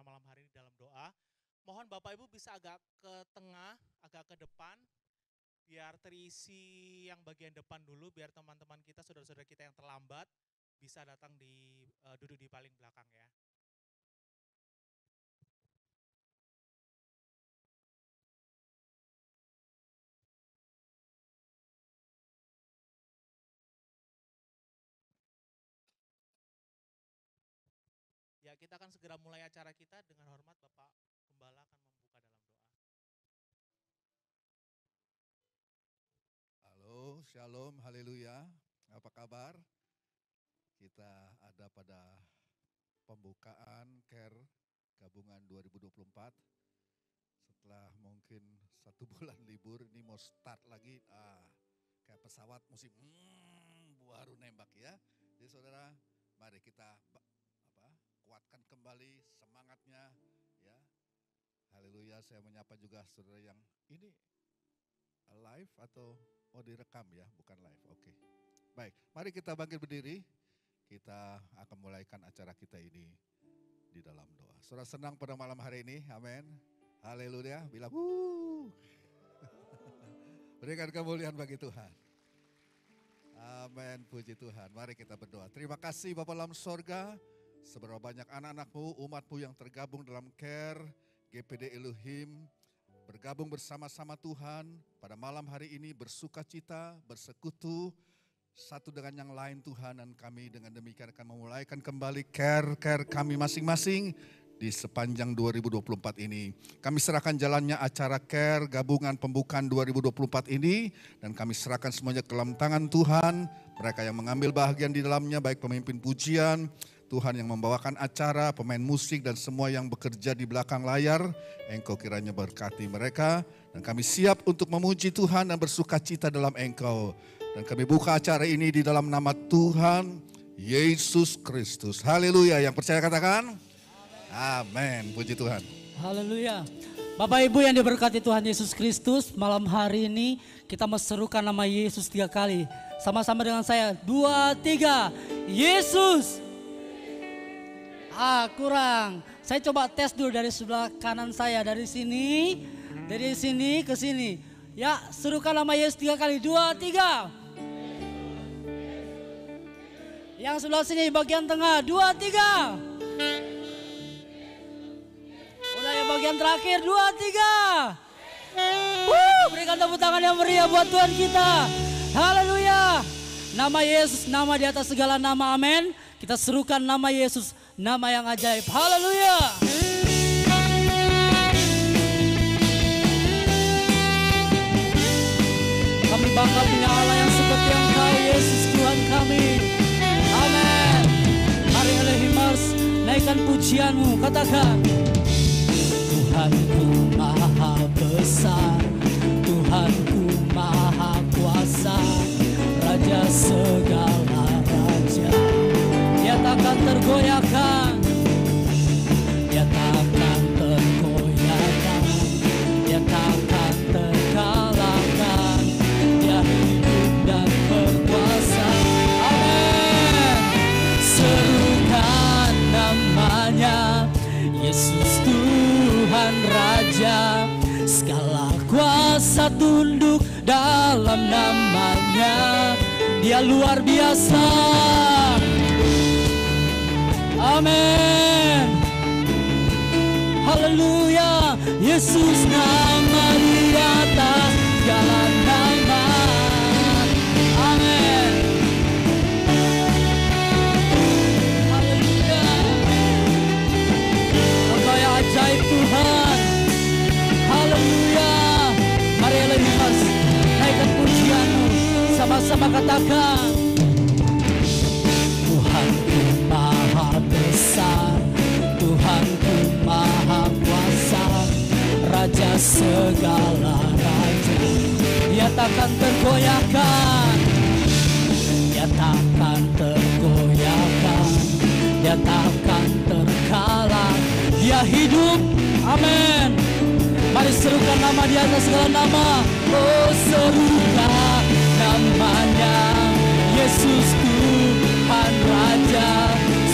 pada malam hari ini dalam doa. Mohon Bapak Ibu bisa agak ke tengah, agak ke depan, biar terisi yang bagian depan dulu, biar teman-teman kita, saudara-saudara kita yang terlambat, bisa datang duduk di paling belakang ya. Ya, kita akan segera mulai acara kita. Dengan hormat Bapak Gembala akan membuka dalam doa. Halo, shalom, haleluya. Apa kabar? Kita ada pada pembukaan CARE Gabungan 2024. Setelah mungkin 1 bulan libur, ini mau start lagi. Kayak pesawat musim baru nembak ya. Jadi saudara, mari kita kuatkan kembali semangatnya ya. Haleluya, saya menyapa juga saudara yang ini live atau direkam ya, bukan live. Oke. Baik, mari kita bangkit berdiri. Kita akan mulaikan acara kita ini di dalam doa. Saudara senang pada malam hari ini, amin. Haleluya, bilang berikan kemuliaan bagi Tuhan. Amin, puji Tuhan. Mari kita berdoa. Terima kasih Bapa dalam sorga. Seberapa banyak anak-anakmu, umatmu yang tergabung dalam CARE, GPD Elohim, bergabung bersama-sama Tuhan pada malam hari ini bersuka cita, bersekutu, satu dengan yang lain Tuhan. Dan kami dengan demikian akan memulaikan kembali CARE kami masing-masing di sepanjang 2024 ini. Kami serahkan jalannya acara CARE Gabungan Pembukaan 2024 ini. Dan kami serahkan semuanya ke dalam tangan Tuhan. Mereka yang mengambil bahagian di dalamnya, baik pemimpin pujian, Tuhan yang membawakan acara, pemain musik dan semua yang bekerja di belakang layar, Engkau kiranya berkati mereka. Dan kami siap untuk memuji Tuhan dan bersuka cita dalam Engkau. Dan kami buka acara ini di dalam nama Tuhan Yesus Kristus. Haleluya, yang percaya katakan amin, puji Tuhan. Haleluya. Bapak Ibu yang diberkati Tuhan Yesus Kristus, malam hari ini kita menserukan nama Yesus 3 kali. Sama-sama dengan saya, 2, 3, Yesus. Kurang. Saya coba tes dulu dari sebelah kanan saya. Dari sini ke sini. Ya, serukan nama Yesus 3 kali. 2, 3. Yang sebelah sini bagian tengah. 2, 3. Udah yang bagian terakhir. 2, 3. Berikan tepuk tangan yang meriah buat Tuhan kita. Haleluya. Nama Yesus, nama di atas segala nama, amin. Kita serukan nama Yesus, nama yang ajaib. Haleluya. Kami bangga punya Allah yang seperti Engkau, Yesus Tuhan kami. Amin. Mari Elohimers, naikkan pujianmu, katakan. Tuhanku maha besar, Tuhanku maha kuasa, Raja segala raja. Dia takkan tergoyahkan, dia takkan tergoyahkan, dia takkan terkalahkan, dia hidup dan berkuasa. Amin. Serukan namanya, Yesus Tuhan Raja. Segala kuasa tunduk dalam namanya, dia luar biasa. Amin. Haleluya. Yesus nama di atas segala nama. Amin. Haleluya. Engkau yang ajaib Tuhan. Haleluya. Mari Elohimers, naikkan pujianmu. Sama-sama katakan. Tuhanku maha besar, Tuhanku maha kuasa, Raja segala raja. Dia takkan tergoyahkan, dia takkan tergoyahkan, dia takkan terkalah. Dia hidup, amin. Mari serukan nama di atas segala nama. Oh, serukan namanya, Yesus Tuhan Raja.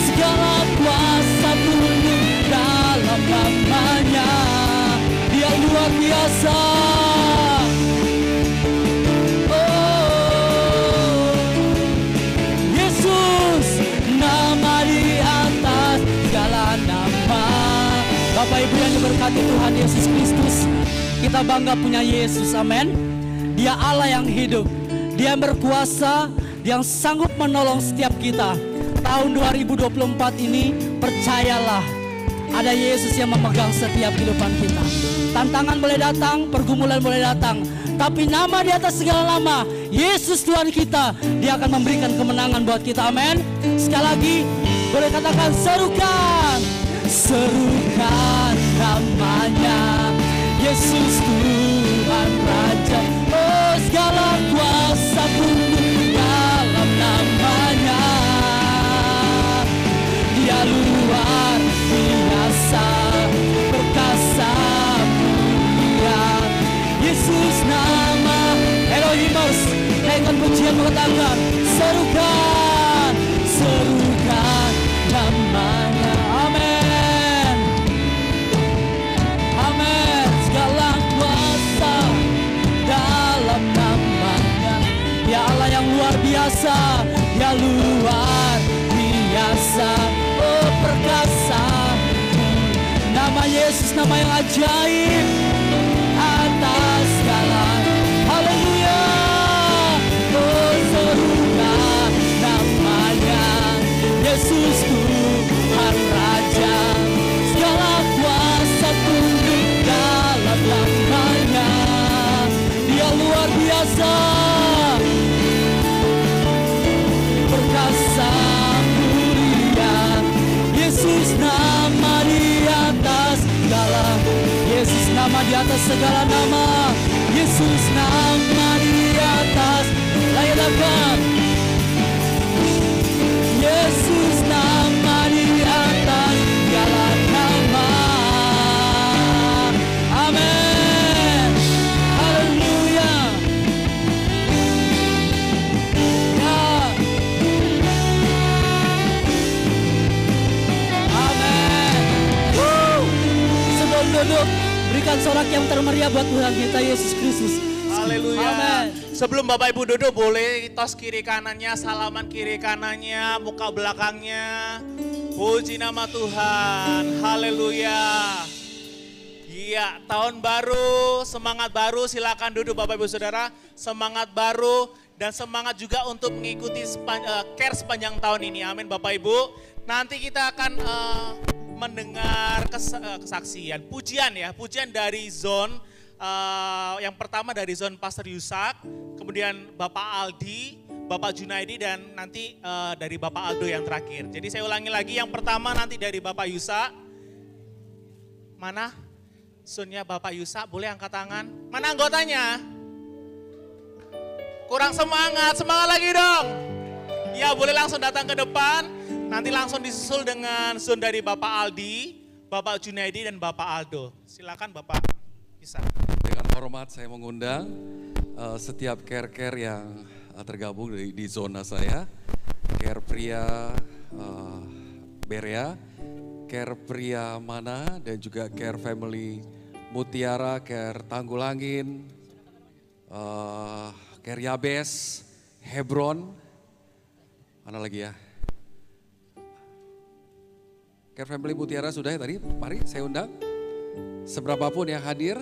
Segala kuasa tunduk dalam luar biasa. Oh, Yesus, nama di atas segala nama. Bapak Ibu yang diberkati Tuhan Yesus Kristus, kita bangga punya Yesus, amin. Dia Allah yang hidup, Dia yang berkuasa, Dia yang sanggup menolong setiap kita. Tahun 2024 ini, percayalah, ada Yesus yang memegang setiap kehidupan kita. Tantangan boleh datang, pergumulan boleh datang, tapi nama di atas segala nama, Yesus Tuhan kita, Dia akan memberikan kemenangan buat kita, amin. Sekali lagi, boleh katakan serukan, serukan namanya, Yesus Tuhan Raja. Oh, segala kuasa tunduk dalam namanya, Dia luar biasa, perkasa mulia. Yesus nama Elohimos. Naikkan pujian mengatakan serukan, serukan namanya. Amin, amin. Segala kuasa dalam namanya, Dia Allah yang luar biasa, Dia luar biasa, oh perkasa. Nama Yesus, nama yang ajaib atas segala. Haleluya. Oh serukan namanya, Yesus Tuhan Raja. Segala kuasa tunduk dalam namanya, Dia luar biasa, perkasa mulia. Yesus nama di atas segala, Yesus nama di atas segala nama, Yesus nama di atas. Layakan Yesus nama di atas segala nama. Amin. Haleluya. Ya. Amin. Sebelum duduk, berikan sorak yang termeriah buat Tuhan kita Yesus Kristus. Haleluya. Amin. Sebelum Bapak Ibu duduk, boleh tos kiri kanannya, salaman kiri kanannya, muka belakangnya. Puji nama Tuhan. Haleluya. Iya, tahun baru, semangat baru, silakan duduk Bapak Ibu Saudara. Semangat baru dan semangat juga untuk mengikuti care sepanjang tahun ini. Amin Bapak Ibu. Nanti kita akan mendengar kesaksian, pujian dari zone. Yang pertama dari zone Pastor Yusak, kemudian Bapak Aldi, Bapak Junaidi, dan nanti dari Bapak Aldo yang terakhir. Jadi saya ulangi lagi, yang pertama nanti dari Bapak Yusak. Mana zone-nya Bapak Yusak? Boleh angkat tangan. Mana anggotanya? Kurang semangat, semangat lagi dong. Ya boleh langsung datang ke depan. Nanti langsung disusul dengan zone dari Bapak Aldi, Bapak Junaidi, dan Bapak Aldo. Silakan Bapak Yusak. Dengan hormat saya mengundang setiap care-care yang tergabung di zona saya. Care pria Berea, care pria Mana, dan juga care family Mutiara, care Tanggulangin, care Yabes, Hebron, mana lagi ya? Care family Mutiara sudah ya tadi, mari saya undang. Seberapapun yang hadir,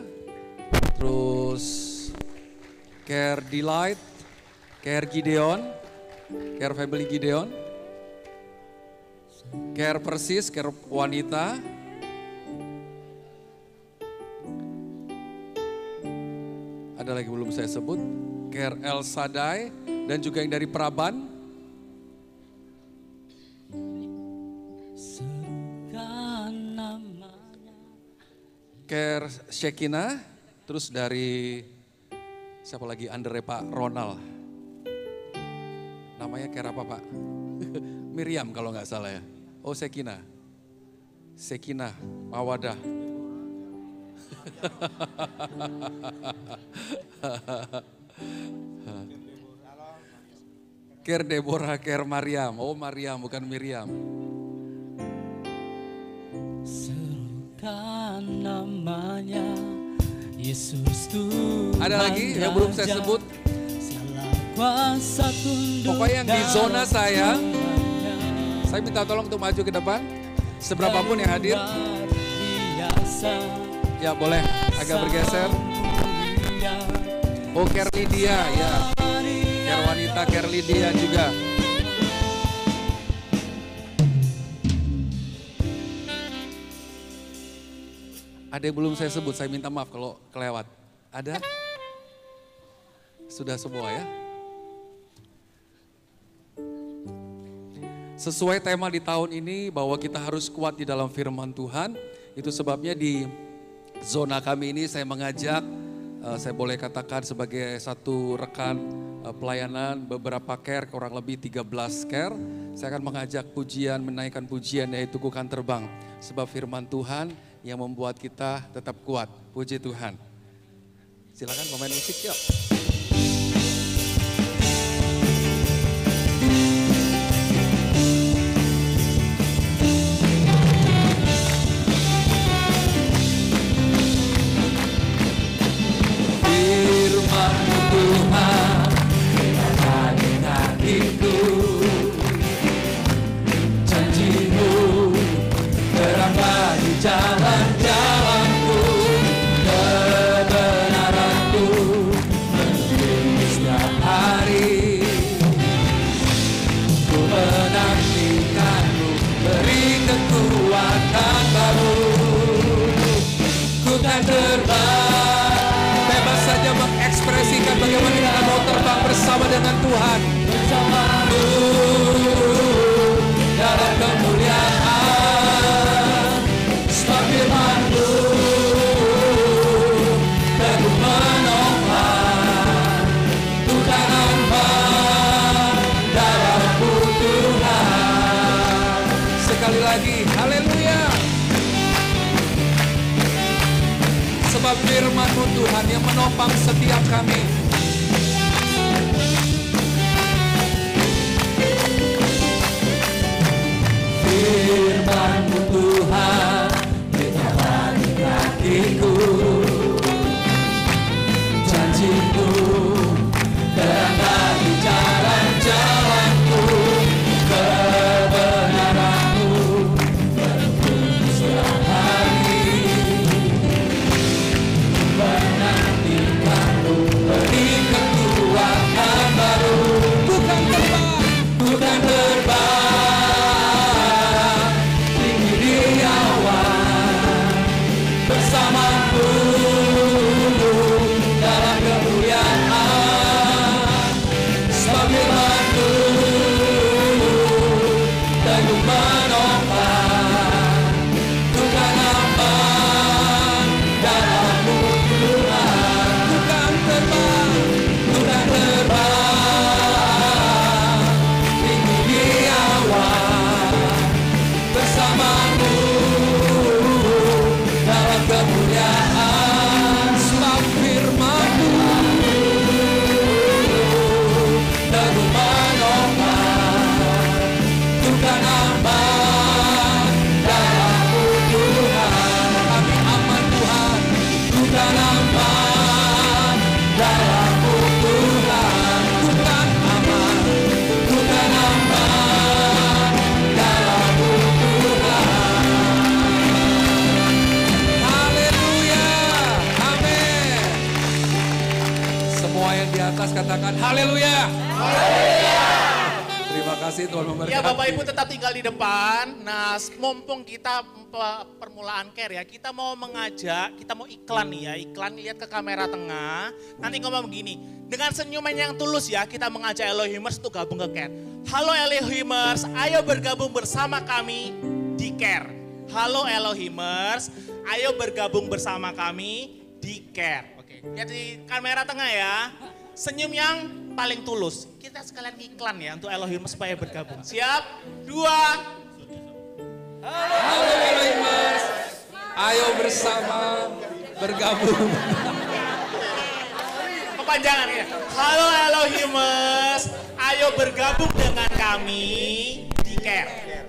terus Care Delight, Care Gideon, Care Family Gideon, Care Persis, Care Wanita, ada lagi belum saya sebut, Care El Sadai, dan juga yang dari Praban. Care Shekina, terus dari siapa lagi, Andre Pak Ronald. Namanya Care apa Pak? Miriam kalau nggak salah ya. Oh Sekina, Sekina, Mawadah. Care Deborah, Care Mariam. Oh Mariam bukan Miriam. Serukan namanya, Yesus Tuhan. Ada lagi yang belum saya sebut? Segala kuasa tunduk. Pokoknya yang di zona saya dalam minta tolong untuk maju ke depan. Seberapapun yang hadir. Ya boleh agak bergeser. Oh Care Lydia ya. Care wanita Care Lydia juga. Ada yang belum saya sebut, saya minta maaf kalau kelewat. Ada? Sudah semua ya? Sesuai tema di tahun ini bahwa kita harus kuat di dalam firman Tuhan. Itu sebabnya di zona kami ini saya mengajak, saya boleh katakan sebagai satu rekan pelayanan beberapa care, kurang lebih 13 care. Saya akan mengajak pujian, menaikkan pujian yaitu Ku Kan Terbang. Sebab firman Tuhan yang membuat kita tetap kuat. Puji Tuhan. Silakan pemain musik yuk. Firman-Mu Tuhan berada di hatiku, janji-Mu terang bagi jalan-jalanku, kebenaran-Mu menuntun setiap hari. Ku menantikan-Mu, beri kekuatan baru. Ku kan terbang, bebas saja mengekspresikan bagaimana kita mau terbang bersama dengan Tuhan. Bersama-Mu dalam kemuliaan, sebab firman-Mu teguh menopang. Ku kan aman dalam-Mu Tuhan. Sekali lagi, haleluya. Sebab firman-Mu Tuhan yang menopang setiap kami. Firman-Mu Tuhan berjalan di kakiku, janji-Mu terang bagi jalan-jalanku, kebenaran-Mu menuntun setiap hari. Menantikan-Mu, beri kekuatan baru. Ku kan terbang, ku kan terbang tinggi di awan, bersama-Mu dalam kemuliaan. Sebab firman-Mu teguh menopang. Ku kan aman dalam-Mu Tuhan. Ku kan terbang, ku kan terbang tinggi di awan, bersama-Mu dalam kemuliaan. Sebab firman-Mu teguh menopang. Ku kan aman dalam-Mu Tuhan. Kami aman Tuhan. Ku kan aman dalam-Mu Tuhan. Ku kan aman, ku kan aman dalam-Mu Tuhan. Haleluya, amin. Semua yang di atas katakan haleluya. Terima kasih Tuhan memberkati. Ya Bapak Ibu tetap tinggal di depan. Nah mumpung kita permulaan care ya, kita mau mengajak, kita mau iklan nih ya. Iklan lihat ke kamera tengah, nanti ngomong begini. Dengan senyuman yang tulus ya, kita mengajak Elohimers untuk gabung ke care. Halo Elohimers, ayo bergabung bersama kami di care. Halo Elohimers, ayo bergabung bersama kami di care. Oke, lihat di kamera tengah ya. Senyum yang paling tulus. Kita sekalian iklan ya untuk Elohimers supaya bergabung. Siap? 2. Halo Elohimers, ayo bersama bergabung. Kepanjangan ya. Halo Elohimers, ayo bergabung dengan kami di care.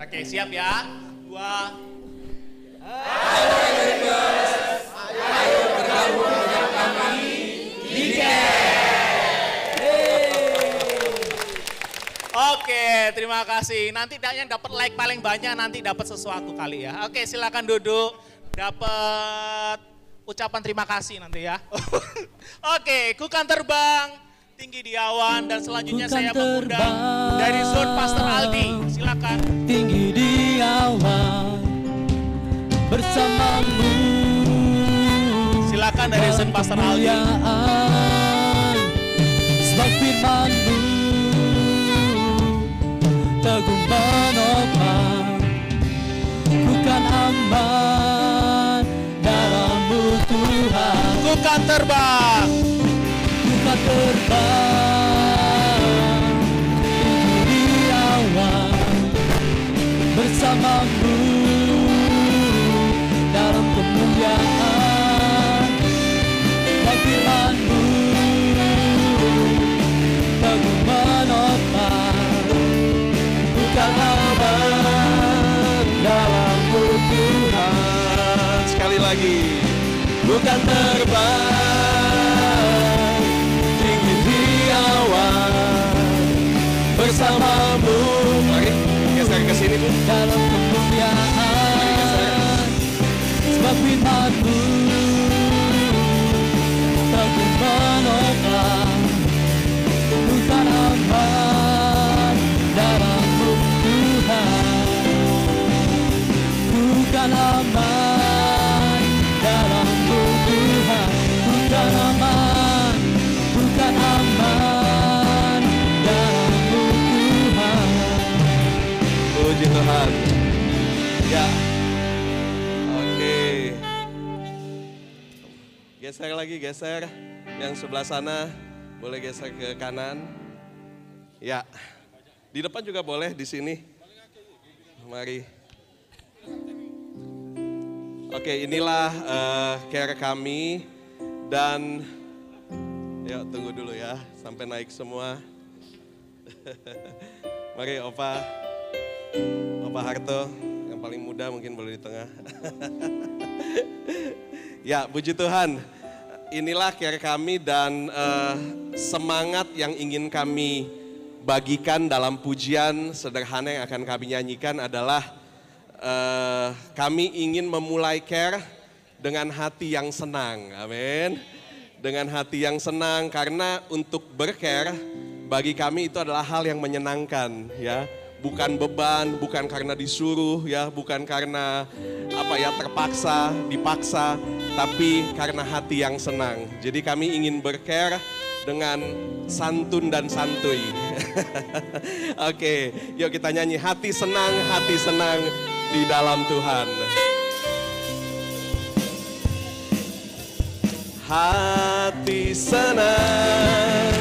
Oke, siap ya? 2. Halo Elohimers, ayo bergabung terima kasih. Nanti yang dapat like paling banyak nanti dapat sesuatu kali ya. Oke, silakan duduk. Dapat ucapan terima kasih nanti ya. Oke, ku kan terbang tinggi di awan dan selanjutnya saya mengundang dari Zone Pastor Aldi. Silakan. Tinggi di awan bersamamu. Silakan dari Zone Pastor Aldi. Sebab firman-Mu teguh menopang, ku kan aman dalam-Mu Tuhan. Ku kan terbang. Ku kan terbang tinggi di awan bersama-Mu dalam kemuliaan. Sebab firman-Mu teguh menopang, ku kan aman dalam-Mu Tuhan. Sekali lagi. Bukan terbang tinggi di awan bersama-Mu. Mari geser ke sini, Bu. Dalam kemuliaan. Sebab firman-Mu teguh menopang, bukan aman dalam-Mu Tuhan. Bukan aman dalam-Mu Tuhan. Bukan aman, bukan aman dalam-Mu Tuhan. Puji Tuhan. Ya. Oke. Geser lagi, geser. Yang sebelah sana boleh geser ke kanan. Ya. Di depan juga boleh, di sini. Mari. Oke, inilah care kami dan yuk tunggu dulu ya sampai naik semua. Mari Opa Harto yang paling muda mungkin boleh di tengah. Ya, puji Tuhan. Inilah care kami dan semangat yang ingin kami bagikan dalam pujian sederhana yang akan kami nyanyikan adalah kami ingin memulai care dengan hati yang senang, amin. Dengan hati yang senang karena untuk bercare bagi kami itu adalah hal yang menyenangkan, ya. Bukan beban, bukan karena disuruh, ya, bukan karena terpaksa, dipaksa, tapi karena hati yang senang. Jadi kami ingin bercare dengan santun dan santuy. Oke, yuk kita nyanyi hati senang di dalam Tuhan. Hati senang,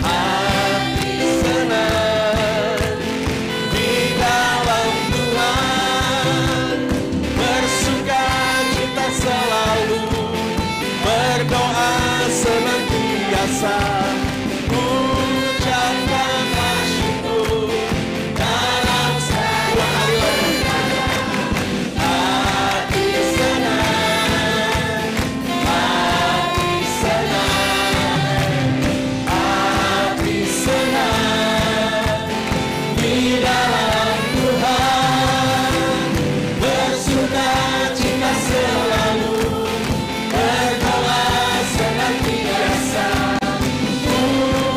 hati senang di dalam Tuhan, bersuka cita selalu, berdoa senantiasa, ucapkanlah syukur dalam segala hati senang, hati senang, hati senang di dalam Tuhan, bersuka cita selalu, berdoa senantiasa,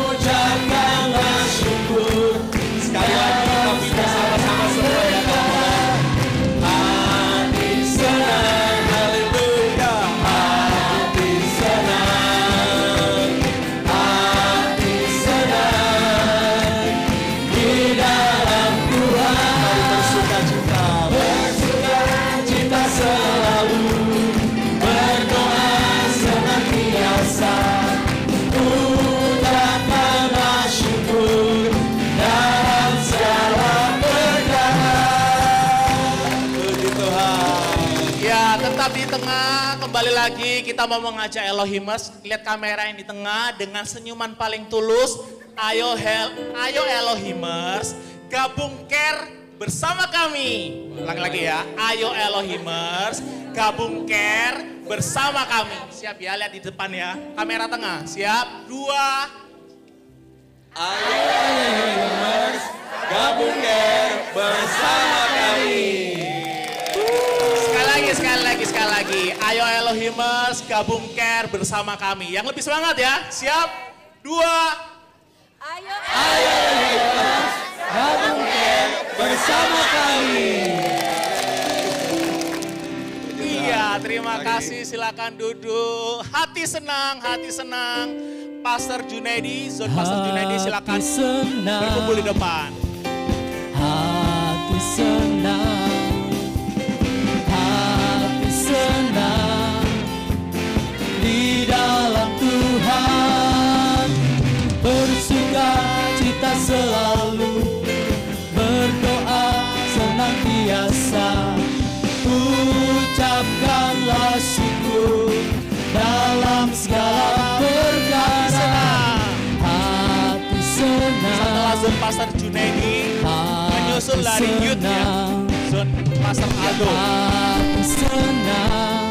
ucapkanlah syukur. Sekali lagi kita bersama-sama semua ya kawan. Hati senang, haleluya. Hati senang, hati senang di dalam Tuhan, bersuka cita selalu, berdoa senantiasa, ucapkanlah syukur dalam segala perkara. Puji Tuhan. Ya, tetap di tengah, kembali lagi kita mau mengajak Elohimers, lihat kamera yang di tengah dengan senyuman paling tulus. Ayo Elohimers, gabung care bersama kami. Ulang lagi ya, ayo Elohimers, gabung care bersama kami. Siap ya, lihat di depan ya, kamera tengah. Siap, 2, Elohimers, gabung Care bersama kami. Sekali lagi. Ayo Elohimers, gabung Care bersama kami. Yang lebih semangat ya. Siap? 2. Ayo Elohimers, gabung Care bersama kami. Iya, terima kasih. Silakan duduk. Hati senang. Pastor Junedi, Zon Pastor Junedi, silakan berkumpul di depan. Hati senang di dalam Tuhan, bersuka cita selalu, berdoa senantiasa, ucapkanlah syukur dalam segala perkara. Hati senang. Setelah Zon Pastor Junedi, menyusul dari youth ya, Zon Pastor Aldo. Hati senang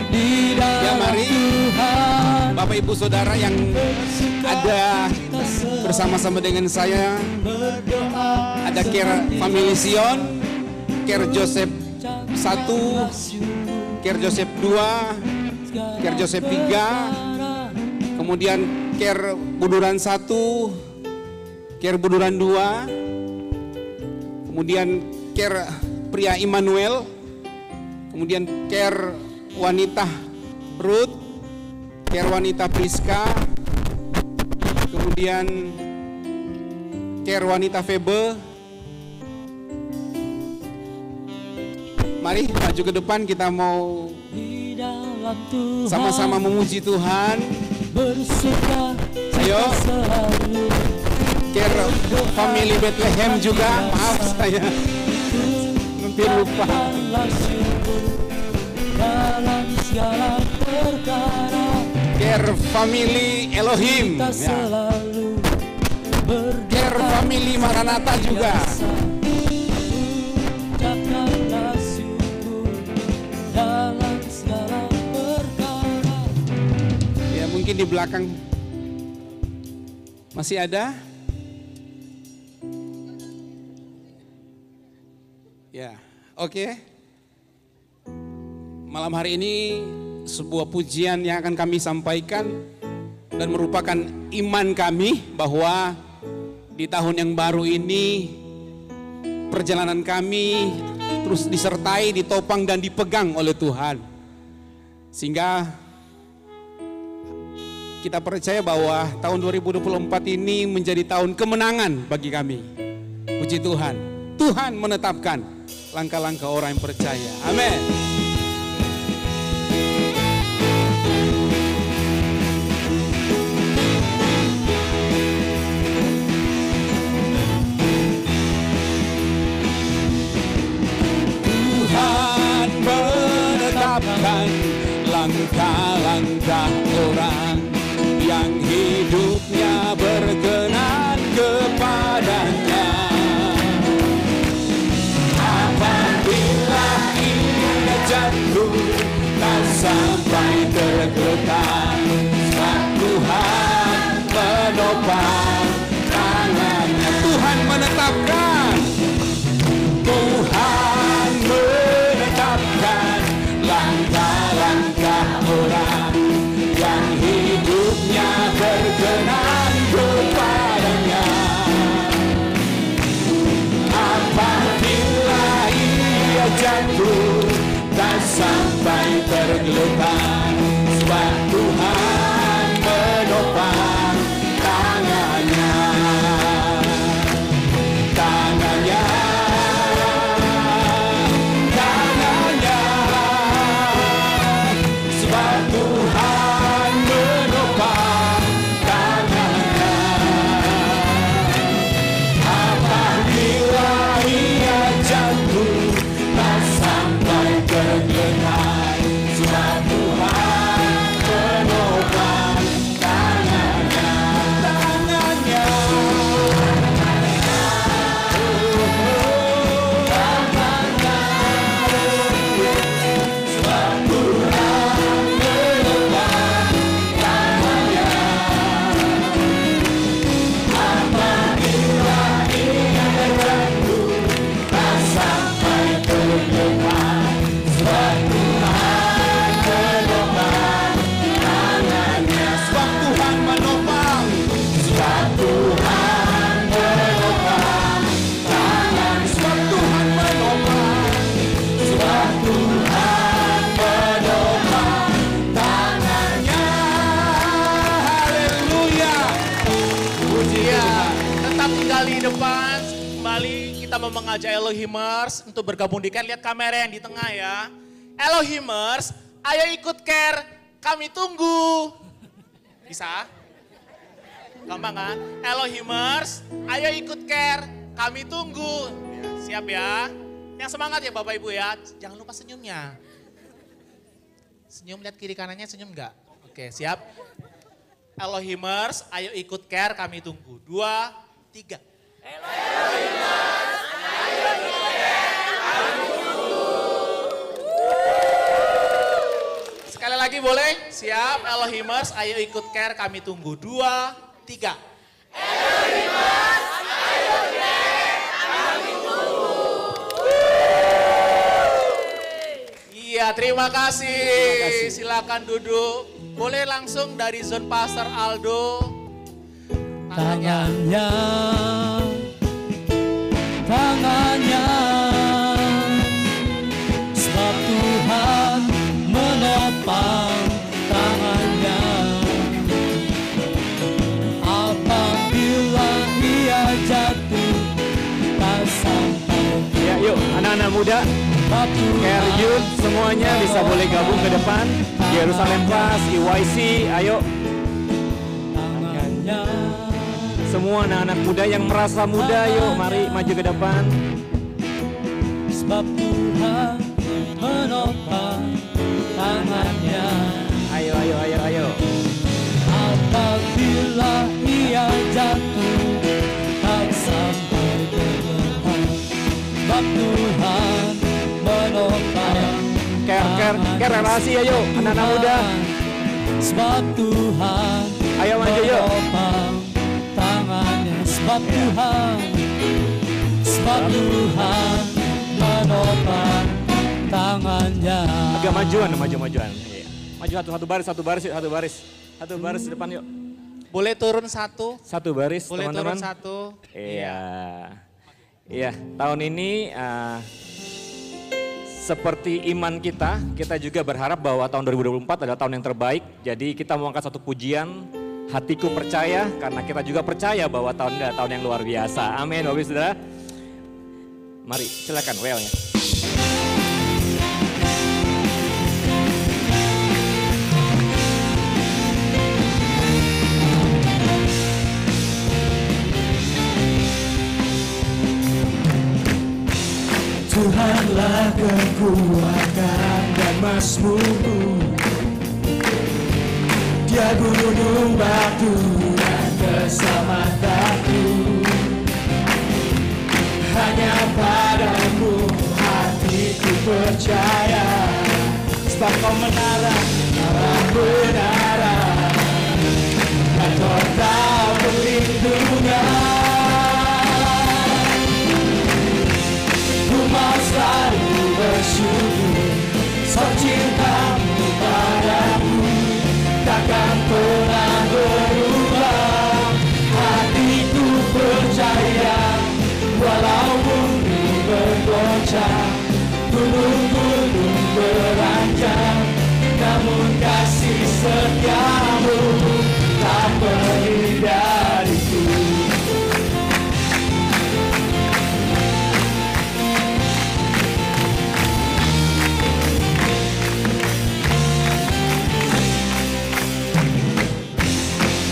di dalam Ya, mari. Tuhan, Bapak Ibu Saudara yang ada bersama-sama dengan saya, ada Care Family Sion, Care Joseph 1, Care Joseph 2, Care Joseph 3, kemudian Care Buduran 1, Care Buduran 2, kemudian Care Pria Immanuel, kemudian Care Wanita Ruth, Care Wanita Priska, kemudian Care Wanita Febe. Mari maju ke depan, kita mau di dalam Tuhan, sama-sama memuji Tuhan. bersuka Ayo. cita selalu, Care Family Bethlehem juga, maaf saya hampir lupa. ucapkanlah syukur dalam segala perkara. Care Family Elohim, Kita ya. selalu Care Family Maranatha juga. ucapkanlah syukur dalam segala perkara. Ya, mungkin di belakang masih ada. Ya, oke. Malam hari ini sebuah pujian yang akan kami sampaikan dan merupakan iman kami bahwa di tahun yang baru ini perjalanan kami terus disertai, ditopang dan dipegang oleh Tuhan. Sehingga kita percaya bahwa tahun 2024 ini menjadi tahun kemenangan bagi kami. Puji Tuhan. Tuhan menetapkan langkah-langkah orang yang percaya. Amin. Tuhan menetapkan langkah-langkah orang yang hidupnya berkenan kepadanya. Apabila ia jatuh tak sampai tergeletak, sebab Tuhan menopang tangannya. Tuhan menetapkan, Tuhan menetapkan langkah-langkah orang yang hidupnya berkenan kepadanya. Apabila ia jatuh tak sampai tergeletak, sebab Tuhan menopang tangannya. Tangannya, tangannya, sebab Tuhan menopang tangannya. Apabila ia jatuh tak sampai tergeletak, sebab Tuhan mau mengajak Elohimers untuk bergabung di Care. Lihat kamera yang di tengah ya. Elohimers, ayo ikut Care, kami tunggu. Bisa? Gampang kan? Elohimers, ayo ikut Care, kami tunggu. Ya, siap ya? Yang semangat ya Bapak Ibu ya. Jangan lupa senyumnya. Senyum, lihat kiri kanannya, senyum enggak? Oke, siap. Elohimers, ayo ikut Care, kami tunggu. 2, 3. Elohimers, ayo ikut Care, kami tunggu. Sekali lagi boleh? Siap, Elohimers, ayo ikut Care, kami tunggu. 2, 3. Elohimers, ayo Care, kami tunggu. Iya, terima kasih. Silakan duduk. Boleh langsung dari zone Pastor Aldo. Tangannya, tangannya, sebab Tuhan menopang tangannya. Apabila ia jatuh, tak sampai. Ya, yuk anak-anak muda, Care Youth semuanya bisa boleh gabung ke depan. Yerusalem Plus, EYC, ayo. Tangannya, Semua anak-anak muda yang merasa muda, yuk mari maju ke depan. sebab Tuhan menopang tangannya. Ayo, ayo, ayo, ayo. Apabila ia jatuh, tak sampai berlepas. Sebab Tuhan menopang Care relasi, ayo anak-anak muda. Sebab Tuhan Ayo maju yuk. menopang tangannya. Sebab Tuhan menopang tangannya. Agak majuan. Iya. Maju satu baris di depan yuk. Boleh turun satu? Satu baris Boleh teman-teman. turun satu? Iya, tahun ini seperti iman kita juga berharap bahwa tahun 2024 adalah tahun yang terbaik. Jadi kita mau angkat satu pujian, hatiku percaya, karena kita juga percaya bahwa tahun ini adalah tahun yang luar biasa. Amin, Bapak Ibu Saudara. Mari, silakan well-nya. Tuhanlah kekuatan dan mazmurku, Dia gunung batu dan keselamatanku. Hanya padamu hatiku percaya, sebab kau menara kebenaran dan kota perlindungan. Ku mau selalu bersyukur, sebab cintamu padaku takkan pernah berubah. Hatiku percaya, walau bumi bergoncang, gunung-gunung beranjak, namun kasih setiamu tak pergi dariku.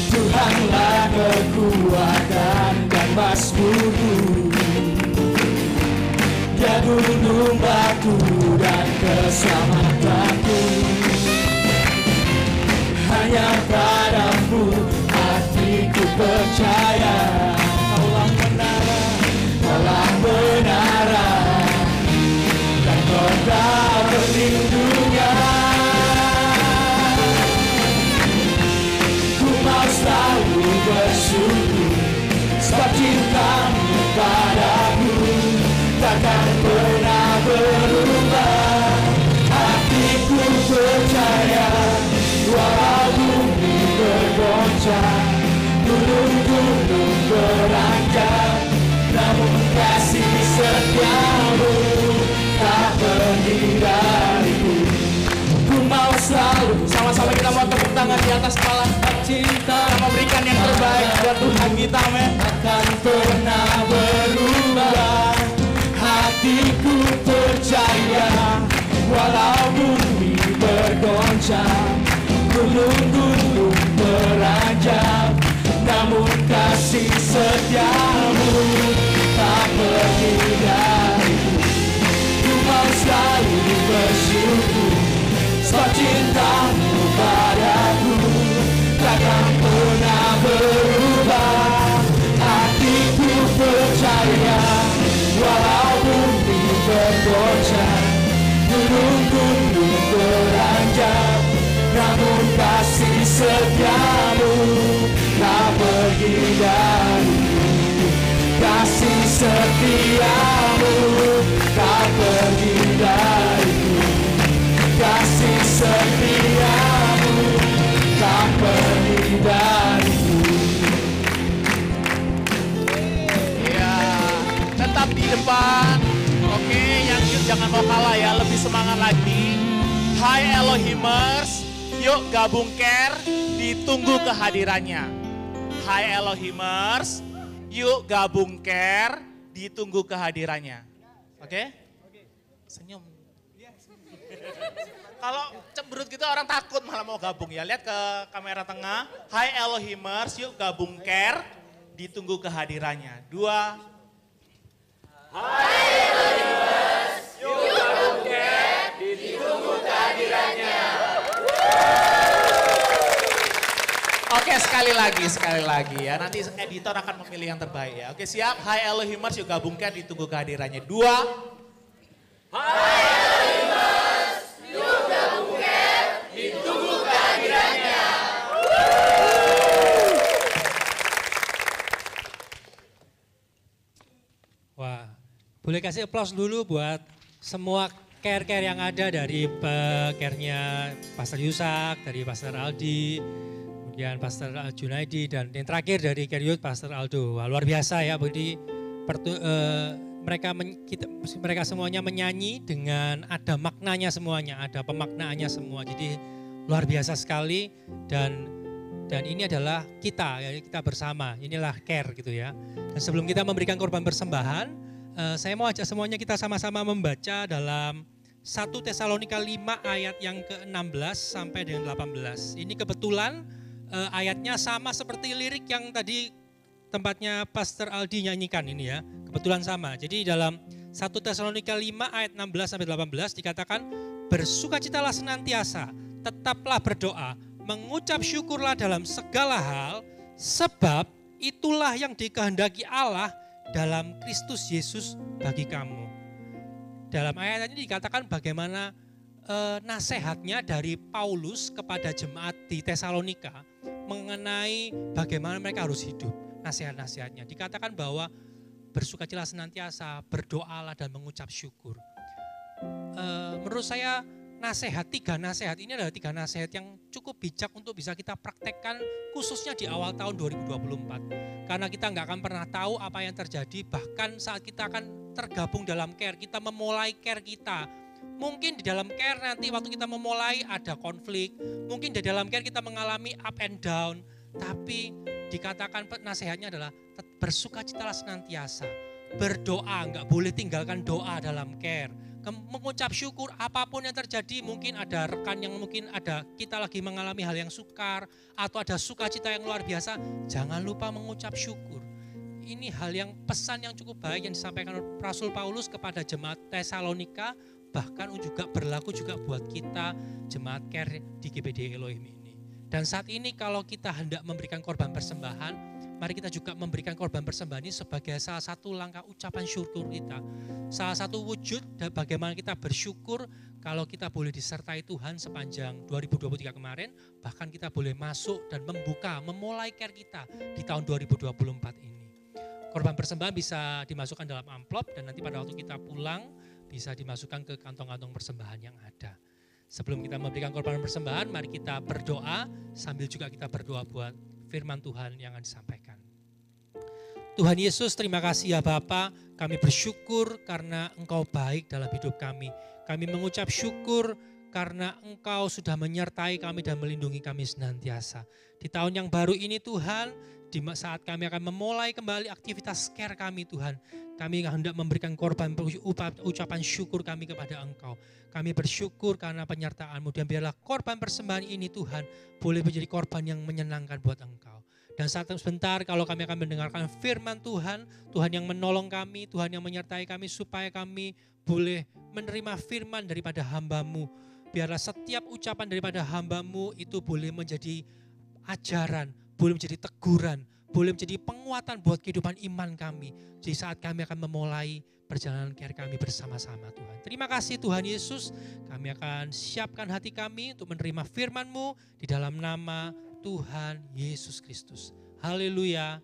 Tuhanlah kekuatan dan mazmurku, Dia gunung batu dan keselamatanku. Hanya padamu hatiku percaya, Kaulah menara dan kota perlindungan. Selalu bersyukur, sebab cintamu padaku takkan pernah berubah. Hatiku percaya, walau bumi bergoncang, gunung-gunung beranjak, namun kasih setiamu tak pergi dariku. Ku mau selalu, Sama-sama kita mau tepuk tangan di atas kepala. cinta Kita mau berikan yang terbaik buat Tuhan kita, men. takkan pernah berubah. percaya, walau bumi bergoncang, gunung-gunung beranjak, namun kasih setiamu tak pergi dariku. Ku mau selalu bersyukur, sebab cintamu padaku takkan pernah berubah. Hatiku percaya, walau bumi bergoncang, gunung-gunung beranjak, namun kasih setiamu tak pergi dariku. Kasih setiamu tak pergi dariku. Kasih setiamu tak pergi dariku. Ya, tetap di depan. Oke, yang youth jangan mau kalah ya, lebih semangat lagi. Hai Elohimers, yuk gabung care, ditunggu kehadirannya. Hai Elohimers, yuk gabung care, ditunggu kehadirannya. Oke? Senyum. Kalau cemberut gitu orang takut malah mau gabung ya. Lihat ke kamera tengah. Hai Elohimers, yuk gabung care, ditunggu kehadirannya. 2. Hai Elohimers, yuk gabung care, ditunggu kehadirannya. Oke, sekali lagi ya. Nanti editor akan memilih yang terbaik ya. Oke, siap. Hai Elohimers, yuk gabung care, ditunggu kehadirannya. 2. Hai Elohimers, yuk gabung care, ditunggu kehadirannya. Wah, boleh kasih aplaus dulu buat semua care-care yang ada dari care-nya Pastor Yusak, dari Pastor Aldi, kemudian Pastor Junaidi, dan yang terakhir dari Care Youth Pastor Aldo. Wah, luar biasa ya, jadi mereka semuanya menyanyi dengan ada maknanya semuanya, ada pemaknaannya semua. Jadi luar biasa sekali dan ini adalah kita bersama. Inilah care gitu ya. Dan sebelum kita memberikan korban persembahan, saya mau ajak semuanya kita sama-sama membaca dalam 1 Tesalonika 5 ayat yang ke-16 sampai dengan 18. Ini kebetulan ayatnya sama seperti lirik yang tadi tempatnya Pastor Aldi nyanyikan ini ya. Kebetulan sama. Jadi dalam 1 Tesalonika 5 ayat 16 sampai 18 dikatakan, bersukacitalah senantiasa, tetaplah berdoa, mengucap syukurlah dalam segala hal, sebab itulah yang dikehendaki Allah dalam Kristus Yesus bagi kamu. Dalam ayat ini dikatakan bagaimana nasihatnya dari Paulus kepada jemaat di Tesalonika mengenai bagaimana mereka harus hidup. Nasihat-nasihatnya dikatakan bahwa bersukacitalah senantiasa, berdoalah dan mengucap syukur. Menurut saya tiga nasihat ini adalah 3 nasihat yang cukup bijak untuk bisa kita praktekkan khususnya di awal tahun 2024. Karena kita nggak akan pernah tahu apa yang terjadi, bahkan saat kita akan tergabung dalam care, kita memulai care kita. Mungkin di dalam care nanti waktu kita memulai ada konflik, mungkin di dalam care kita mengalami up and down, tapi dikatakan nasihatnya adalah bersukacitalah senantiasa, berdoa, nggak boleh tinggalkan doa dalam care. Mengucap syukur apapun yang terjadi, mungkin ada rekan yang mungkin ada kita lagi mengalami hal yang sukar atau ada sukacita yang luar biasa, jangan lupa mengucap syukur. Ini hal yang pesan yang cukup baik yang disampaikan oleh Rasul Paulus kepada jemaat Tesalonika, bahkan juga berlaku juga buat kita jemaat care di GPD Elohim ini. Dan saat ini kalau kita hendak memberikan korban persembahan, mari kita juga memberikan korban persembahan ini sebagai salah satu langkah ucapan syukur kita. Salah satu wujud dan bagaimana kita bersyukur kalau kita boleh disertai Tuhan sepanjang 2023 kemarin. Bahkan kita boleh masuk dan memulai care kita di tahun 2024 ini. Korban persembahan bisa dimasukkan dalam amplop dan nanti pada waktu kita pulang bisa dimasukkan ke kantong-kantong persembahan yang ada. Sebelum kita memberikan korban persembahan, mari kita berdoa sambil juga kita berdoa buat firman Tuhan yang akan disampaikan. Tuhan Yesus, terima kasih ya Bapa, kami bersyukur karena Engkau baik dalam hidup kami. Kami mengucap syukur karena Engkau sudah menyertai kami dan melindungi kami senantiasa. Di tahun yang baru ini Tuhan, di saat kami akan memulai kembali aktivitas care kami Tuhan, kami hendak memberikan korban ucapan syukur kami kepada Engkau. Kami bersyukur karena penyertaan-Mu dan biarlah korban persembahan ini Tuhan boleh menjadi korban yang menyenangkan buat Engkau. Dan saat sebentar kalau kami akan mendengarkan firman Tuhan, Tuhan yang menolong kami, Tuhan yang menyertai kami supaya kami boleh menerima firman daripada hamba-Mu. Biarlah setiap ucapan daripada hamba-Mu itu boleh menjadi ajaran, boleh menjadi teguran, boleh menjadi penguatan buat kehidupan iman kami. Di saat kami akan memulai perjalanan care kami bersama-sama Tuhan. Terima kasih Tuhan Yesus, kami akan siapkan hati kami untuk menerima firman-Mu di dalam nama Tuhan Yesus Kristus. Haleluya,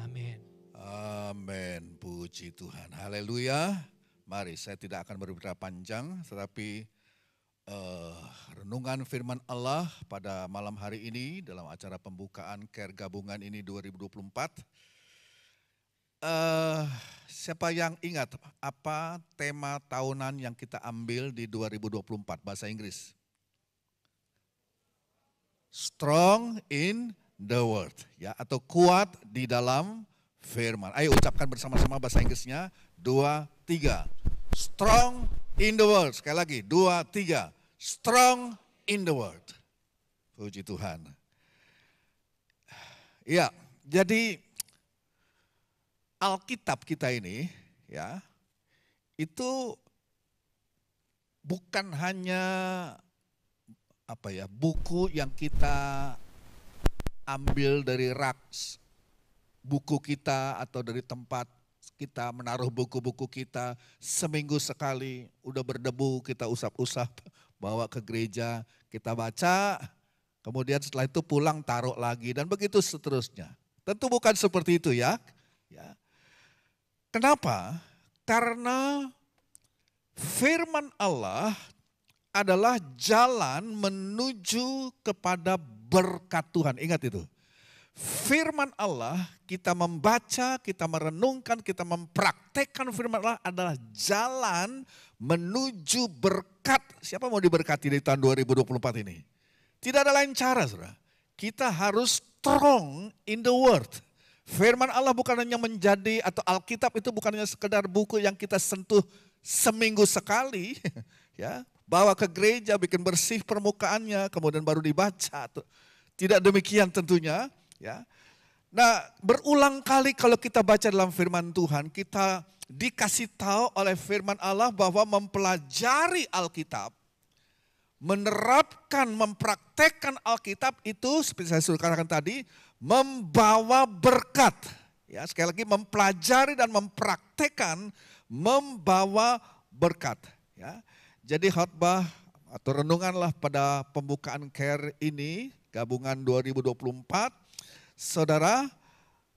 amin. Amin, puji Tuhan, haleluya. Mari, saya tidak akan berbicara panjang, tetapi renungan firman Allah pada malam hari ini dalam acara pembukaan care gabungan ini 2024. Siapa yang ingat apa tema tahunan yang kita ambil di 2024 bahasa Inggris? Strong in the word, ya, atau kuat di dalam firman. Ayo ucapkan bersama-sama bahasa Inggrisnya. 2, 3. Strong in the word. Sekali lagi, 2, 3. Strong in the word. Puji Tuhan. Ya, jadi Alkitab kita ini, ya, itu bukan hanya buku yang kita ambil dari rak buku kita atau dari tempat kita menaruh buku-buku kita seminggu sekali, udah berdebu kita usap-usap, bawa ke gereja, kita baca, kemudian setelah itu pulang taruh lagi dan begitu seterusnya. Tentu bukan seperti itu ya. Kenapa? Karena firman Allah adalah jalan menuju kepada berkat Tuhan. Ingat itu. Firman Allah, kita membaca, kita merenungkan, kita mempraktekkan firman Allah adalah jalan menuju berkat. Siapa mau diberkati di tahun 2024 ini? Tidak ada lain cara, saudara. Kita harus strong in the word. Firman Allah bukan hanya menjadi, atau Alkitab itu bukan hanya sekedar buku yang kita sentuh seminggu sekali, ya, bawa ke gereja, bikin bersih permukaannya, kemudian baru dibaca. Tidak demikian tentunya, ya. Nah, berulang kali kalau kita baca dalam firman Tuhan, kita dikasih tahu oleh firman Allah bahwa mempelajari Alkitab, menerapkan, mempraktekkan Alkitab itu seperti saya sudah katakan tadi, membawa berkat. Ya, sekali lagi mempelajari dan mempraktekkan membawa berkat. Ya, jadi khotbah atau renunganlah pada pembukaan care ini, gabungan 2024. Saudara,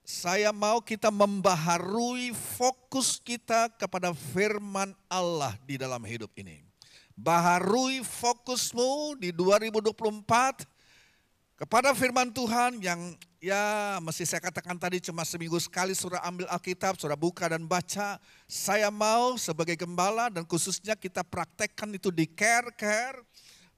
saya mau kita membaharui fokus kita kepada firman Allah di dalam hidup ini. Baharui fokusmu di 2024 kepada firman Tuhan yang ya mesti saya katakan tadi cuma seminggu sekali surah ambil Alkitab, surah buka dan baca. Saya mau sebagai gembala dan khususnya kita praktekkan itu di care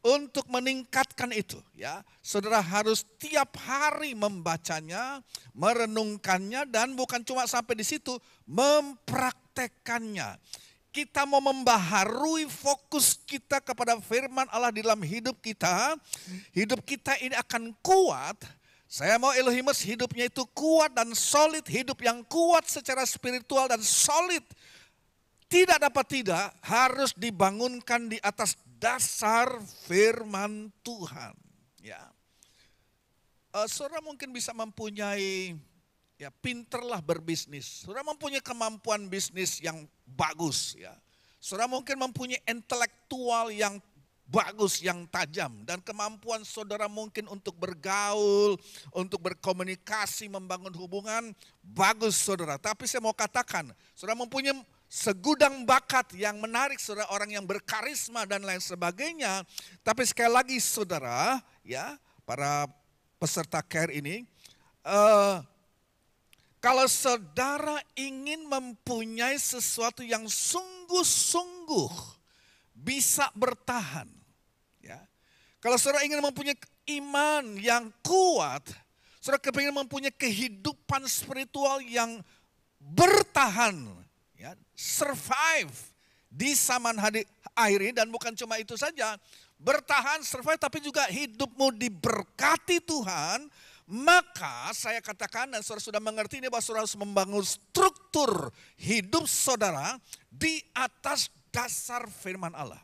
untuk meningkatkan itu. Ya, saudara harus tiap hari membacanya, merenungkannya dan bukan cuma sampai di situ, mempraktekkannya. Kita mau membaharui fokus kita kepada firman Allah di dalam hidup kita. Hidup kita ini akan kuat. Saya mau Elohimus hidupnya itu kuat dan solid. Hidup yang kuat secara spiritual dan solid. Tidak dapat tidak harus dibangunkan di atas dasar firman Tuhan. Ya, saudara mungkin bisa mempunyai, ya, pinterlah berbisnis. Saudara mempunyai kemampuan bisnis yang bagus, ya. Saudara mungkin mempunyai intelektual yang bagus, yang tajam. Dan kemampuan saudara mungkin untuk bergaul, untuk berkomunikasi, membangun hubungan, bagus saudara. Tapi saya mau katakan, saudara mempunyai segudang bakat yang menarik, saudara, orang yang berkarisma dan lain sebagainya. Tapi sekali lagi saudara, ya, para peserta care ini, kalau saudara ingin mempunyai sesuatu yang sungguh-sungguh bisa bertahan, ya. Kalau saudara ingin mempunyai iman yang kuat, Saudara kepingin mempunyai kehidupan spiritual yang bertahan, ya, survive di zaman akhir ini, dan bukan cuma itu saja, bertahan, survive, tapi juga hidupmu diberkati Tuhan, maka saya katakan dan saudara sudah mengerti ini bahwa saudara harus membangun struktur hidup saudara di atas dasar firman Allah.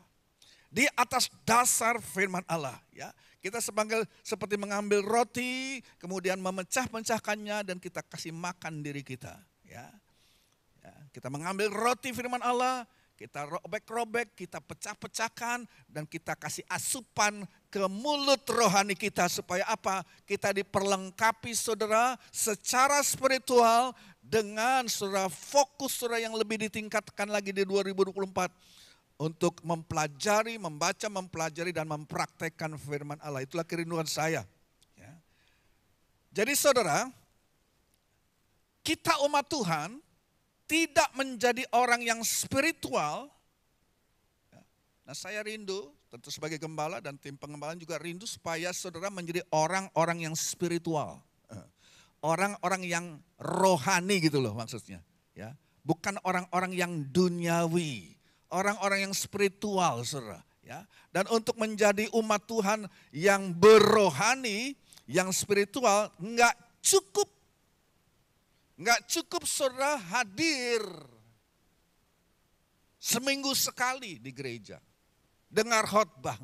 Di atas dasar firman Allah, ya. Kita seperti mengambil roti, kemudian memecah-pecahkannya dan kita kasih makan diri kita, ya. Kita mengambil roti firman Allah, kita robek-robek, kita pecah-pecahkan, dan kita kasih asupan ke mulut rohani kita. Supaya apa? Kita diperlengkapi saudara secara spiritual dengan saudara fokus saudara yang lebih ditingkatkan lagi di 2024. Untuk mempelajari, membaca, mempelajari, dan mempraktekkan firman Allah. Itulah kerinduan saya. Ya. Jadi saudara, kita umat Tuhan tidak menjadi orang yang spiritual. Nah saya rindu, tentu sebagai gembala dan tim pengembalaan juga rindu supaya saudara menjadi orang-orang yang spiritual. Orang-orang yang rohani gitu loh maksudnya. Ya. Bukan orang-orang yang duniawi. Orang-orang yang spiritual saudara. Ya. Dan untuk menjadi umat Tuhan yang berrohani, yang spiritual, enggak cukup saudara hadir seminggu sekali di gereja. Dengar khotbah.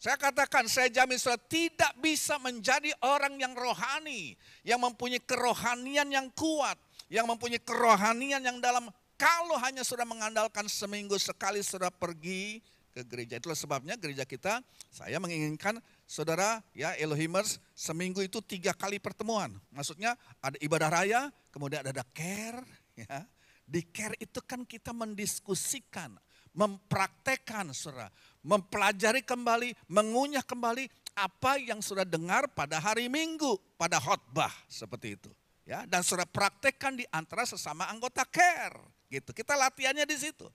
Saya katakan, saya jamin saudara tidak bisa menjadi orang yang rohani. Yang mempunyai kerohanian yang kuat. Yang mempunyai kerohanian yang dalam. Kalau hanya saudara mengandalkan seminggu sekali saudara pergi ke gereja. Itulah sebabnya gereja kita, saya menginginkan saudara ya Elohimers seminggu itu 3 kali pertemuan. Maksudnya ada ibadah raya, kemudian ada care. Ya. Di care itu kan kita mendiskusikan, mempraktekkan saudara. Mempelajari kembali, mengunyah kembali apa yang saudara dengar pada hari Minggu, pada khotbah seperti itu. Ya, dan saudara praktekkan di antara sesama anggota care. Gitu. Kita latihannya di situ.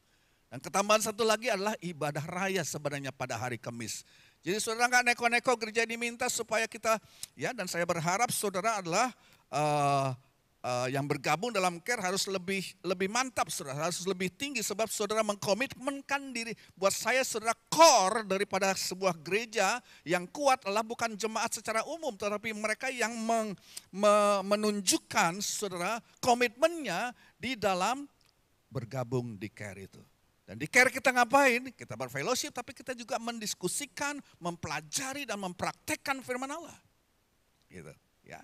Dan ketambahan satu lagi adalah ibadah raya sebenarnya pada hari Kamis. Jadi saudara nggak neko-neko gereja diminta supaya kita, ya, dan saya berharap saudara adalah yang bergabung dalam care harus lebih mantap saudara, harus lebih tinggi sebab saudara mengkomitmenkan diri. Buat saya saudara core daripada sebuah gereja yang kuat adalah bukan jemaat secara umum, tetapi mereka yang menunjukkan saudara komitmennya di dalam bergabung di care itu. Dan di care kita ngapain? Kita berfellowship tapi kita juga mendiskusikan, mempelajari dan mempraktekkan firman Allah. Gitu, ya.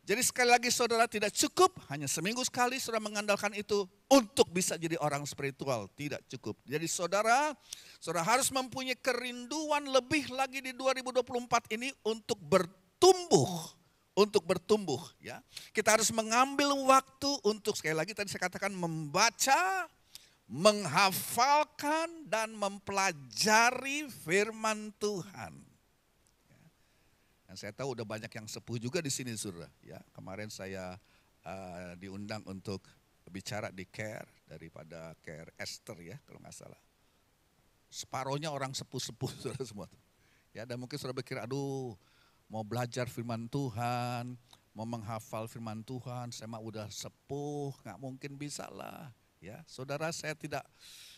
Jadi sekali lagi saudara tidak cukup hanya seminggu sekali saudara mengandalkan itu untuk bisa jadi orang spiritual, tidak cukup. Jadi saudara harus mempunyai kerinduan lebih lagi di 2024 ini untuk bertumbuh. Untuk bertumbuh, ya. Kita harus mengambil waktu untuk sekali lagi tadi saya katakan membaca, menghafalkan dan mempelajari firman Tuhan. Ya. Dan saya tahu udah banyak yang sepuh juga di sini saudara. Ya, kemarin saya diundang untuk bicara di care daripada care Esther ya kalau nggak salah. Separohnya orang sepuh-sepuh saudara semua. Ya, dan mungkin saudara berpikir, aduh. Mau belajar firman Tuhan, mau menghafal firman Tuhan, saya mah udah sepuh, nggak mungkin bisa lah. Ya, saudara saya tidak,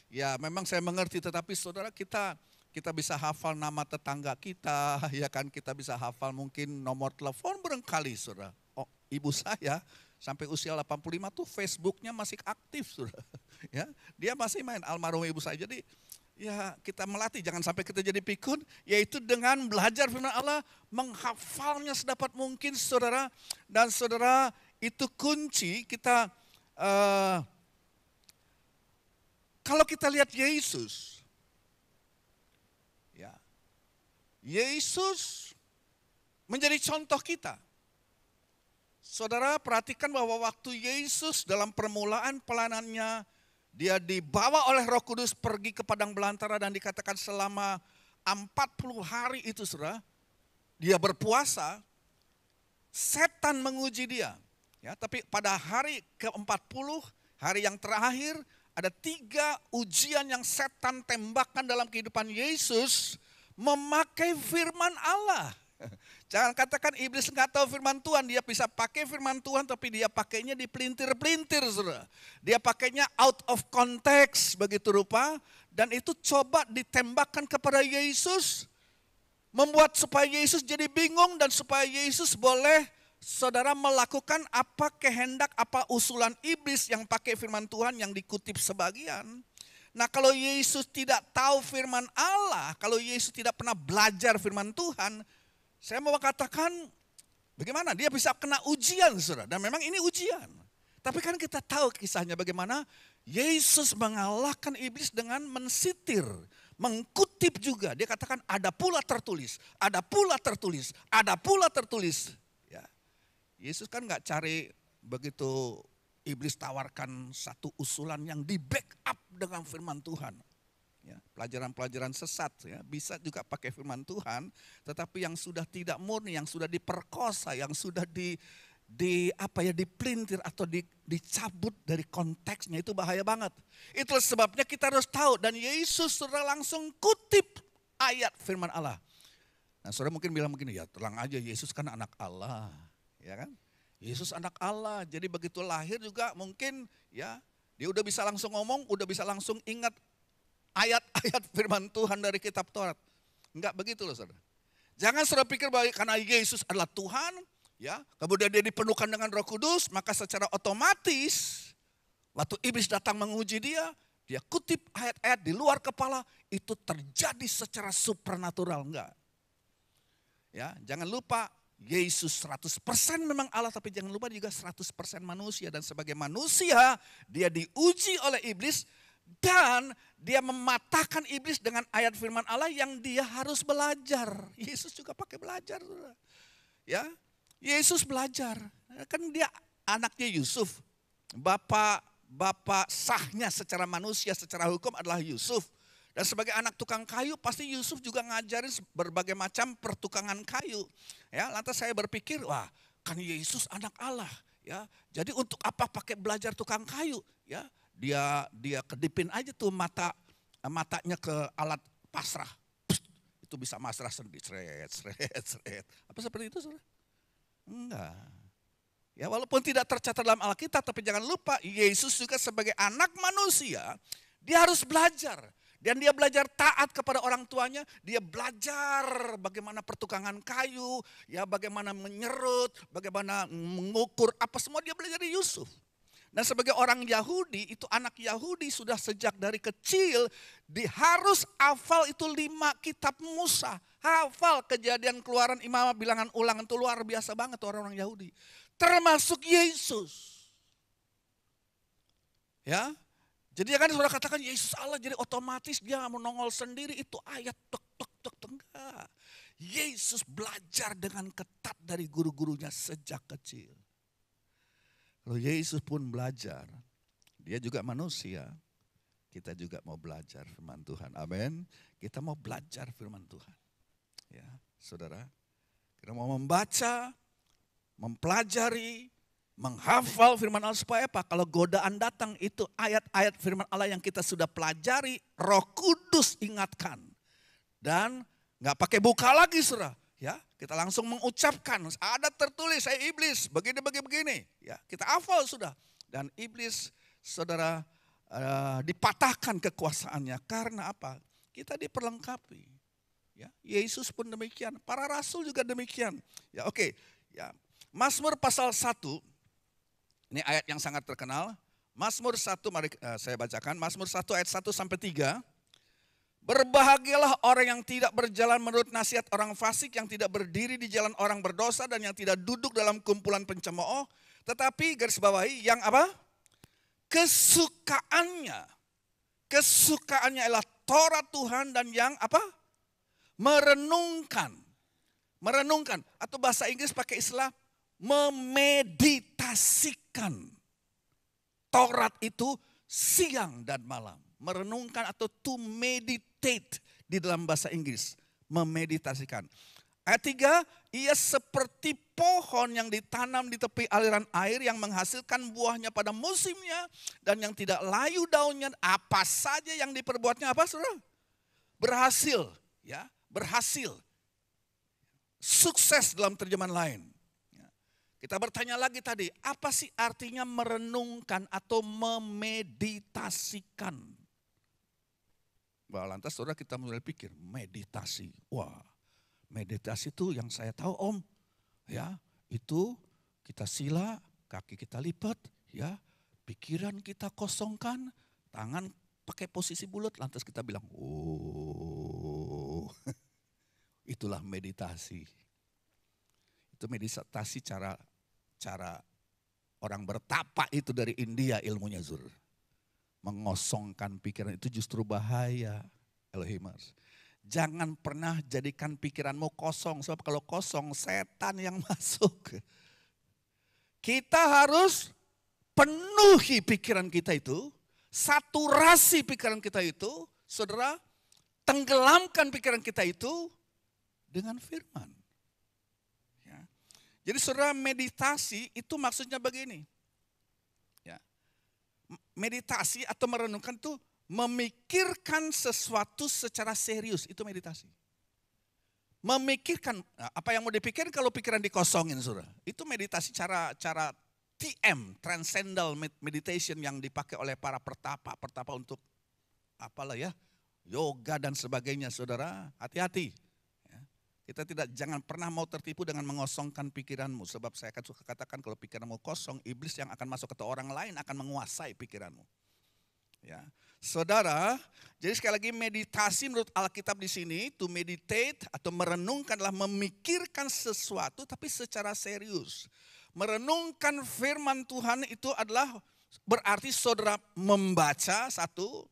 ya memang saya mengerti, tetapi saudara kita bisa hafal nama tetangga kita, ya kan kita bisa hafal mungkin nomor telepon barangkali saudara. Oh, ibu saya sampai usia 85 tuh Facebooknya masih aktif saudara. Ya, dia masih main almarhum ibu saya. Jadi ya kita melatih, jangan sampai kita jadi pikun, yaitu dengan belajar firman Allah, menghafalnya sedapat mungkin saudara. Dan saudara itu kunci kita, kalau kita lihat Yesus, ya, Yesus menjadi contoh kita. Saudara perhatikan bahwa waktu Yesus dalam permulaan pelanannya, dia dibawa oleh Roh Kudus pergi ke padang belantara dan dikatakan selama 40 hari itu saudara, dia berpuasa, setan menguji dia. Ya, tapi pada hari ke-40, hari yang terakhir, ada 3 ujian yang setan tembakkan dalam kehidupan Yesus memakai firman Allah. Jangan katakan iblis nggak tahu firman Tuhan. Dia bisa pakai firman Tuhan tapi dia pakainya di pelintir-pelintir, saudara. Dia pakainya out of context begitu rupa. Dan itu coba ditembakkan kepada Yesus. Membuat supaya Yesus jadi bingung dan supaya Yesus boleh saudara melakukan apa kehendak, apa usulan iblis yang pakai firman Tuhan yang dikutip sebagian. Nah kalau Yesus tidak tahu firman Allah, kalau Yesus tidak pernah belajar firman Tuhan, saya mau katakan bagaimana dia bisa kena ujian, saudara. Dan memang ini ujian. Tapi kan kita tahu kisahnya bagaimana Yesus mengalahkan iblis dengan mensitir, mengkutip juga. Dia katakan ada pula tertulis, ada pula tertulis, ada pula tertulis. Ya. Yesus kan nggak cari begitu iblis tawarkan satu usulan yang di backup dengan firman Tuhan. Ya, pelajaran-pelajaran sesat ya, bisa juga pakai firman Tuhan, tetapi yang sudah tidak murni, yang sudah diperkosa, yang sudah dipelintir atau dicabut dari konteksnya itu bahaya banget. Itulah sebabnya kita harus tahu dan Yesus sudah langsung kutip ayat firman Allah. Nah, saudara mungkin bilang begini, ya terang aja Yesus kan anak Allah, ya kan? Yesus anak Allah, jadi begitu lahir juga mungkin ya dia udah bisa langsung ngomong, udah bisa langsung ingat ayat-ayat firman Tuhan dari kitab Taurat. Enggak begitu loh saudara. Jangan saudara pikir bahwa karena Yesus adalah Tuhan, ya, kemudian dia dipenuhkan dengan Roh Kudus, maka secara otomatis waktu iblis datang menguji dia kutip ayat-ayat di luar kepala, itu terjadi secara supernatural, enggak. Ya, jangan lupa Yesus 100% memang Allah, tapi jangan lupa juga 100% manusia. Dan sebagai manusia, dia diuji oleh iblis dan dia mematahkan iblis dengan ayat firman Allah yang dia harus belajar. Yesus juga pakai belajar. Ya, Yesus belajar. Kan dia anaknya Yusuf. Bapak sahnya secara manusia, secara hukum adalah Yusuf. Dan sebagai anak tukang kayu pasti Yusuf juga ngajarin berbagai macam pertukangan kayu. Ya, lantas saya berpikir, wah, kan Yesus anak Allah, ya. Jadi untuk apa pakai belajar tukang kayu, ya? Dia kedipin aja tuh matanya ke alat pasrah. Pst, itu bisa masrah sendiri, seret. Apa seperti itu, saudara? Enggak. Ya, walaupun tidak tercatat dalam Alkitab, tapi jangan lupa Yesus juga sebagai anak manusia, dia harus belajar. Dan dia belajar taat kepada orang tuanya, dia belajar bagaimana pertukangan kayu, ya bagaimana menyerut, bagaimana mengukur, apa semua dia belajar di Yusuf. Dan sebagai orang Yahudi, itu anak Yahudi sudah sejak dari kecil, harus hafal itu 5 kitab Musa. Hafal Kejadian, Keluaran, Imamat, Bilangan, Ulangan, itu luar biasa banget orang-orang Yahudi. Termasuk Yesus. Ya. Jadi kan saudara katakan Yesus Allah, jadi otomatis dia menongol sendiri, itu ayat tek. Enggak. Yesus belajar dengan ketat dari guru-gurunya sejak kecil. Kalau Yesus pun belajar, dia juga manusia, kita juga mau belajar firman Tuhan. Amin. Kita mau belajar firman Tuhan. Ya, saudara, kita mau membaca, mempelajari, menghafal firman Allah supaya apa? Kalau godaan datang itu ayat-ayat firman Allah yang kita sudah pelajari, Roh Kudus ingatkan. Dan nggak pakai buka lagi saudara. Ya, kita langsung mengucapkan, ada tertulis saya iblis, begini. Ya, kita hafal sudah. Dan iblis saudara dipatahkan kekuasaannya karena apa? Kita diperlengkapi. Ya, Yesus pun demikian, para rasul juga demikian. Ya, oke. Ya, Mazmur pasal 1. Ini ayat yang sangat terkenal. Mazmur 1, mari saya bacakan. Mazmur 1 ayat 1 sampai 3. Berbahagialah orang yang tidak berjalan menurut nasihat orang fasik, yang tidak berdiri di jalan orang berdosa, dan yang tidak duduk dalam kumpulan pencemooh. Tetapi garis bawahi yang apa? Kesukaannya adalah Taurat Tuhan dan yang apa? Merenungkan atau bahasa Inggris pakai istilah memeditasikan Taurat itu siang dan malam. Merenungkan atau to meditate di dalam bahasa Inggris. Memeditasikan. Ayat 3, ia seperti pohon yang ditanam di tepi aliran air yang menghasilkan buahnya pada musimnya dan yang tidak layu daunnya. Apa saja yang diperbuatnya apa saudara? Berhasil. Ya, berhasil. sukses dalam terjemahan lain. Kita bertanya lagi tadi, apa sih artinya merenungkan atau memeditasikan? Wah, lantas saudara kita mulai pikir, meditasi. Wah, meditasi itu yang saya tahu Om, ya itu kita sila, kaki kita lipat, ya pikiran kita kosongkan, tangan pakai posisi bulat, lantas kita bilang, oh, itulah meditasi. Itu meditasi cara orang bertapa itu dari India ilmunya Zur. Mengosongkan pikiran itu justru bahaya, Elohimers. Jangan pernah jadikan pikiranmu kosong, sebab kalau kosong setan yang masuk. Kita harus penuhi pikiran kita itu, saturasi pikiran kita itu, saudara, tenggelamkan pikiran kita itu dengan firman. Ya. Jadi saudara, meditasi itu maksudnya begini. Ya. Meditasi atau merenungkan itu memikirkan sesuatu secara serius, itu meditasi. Memikirkan, apa yang mau dipikirkan kalau pikiran dikosongin saudara. Itu meditasi cara TM, Transcendental Meditation yang dipakai oleh para pertapa untuk apalah ya, yoga dan sebagainya saudara, hati-hati. Ya. Kita jangan pernah mau tertipu dengan mengosongkan pikiranmu. Sebab saya akan suka katakan kalau pikiranmu kosong, iblis yang akan masuk ke orang lain akan menguasai pikiranmu. Ya. Saudara, jadi sekali lagi meditasi menurut Alkitab di sini, to meditate atau merenungkan adalah memikirkan sesuatu tapi secara serius. Merenungkan firman Tuhan itu adalah berarti saudara membaca satu,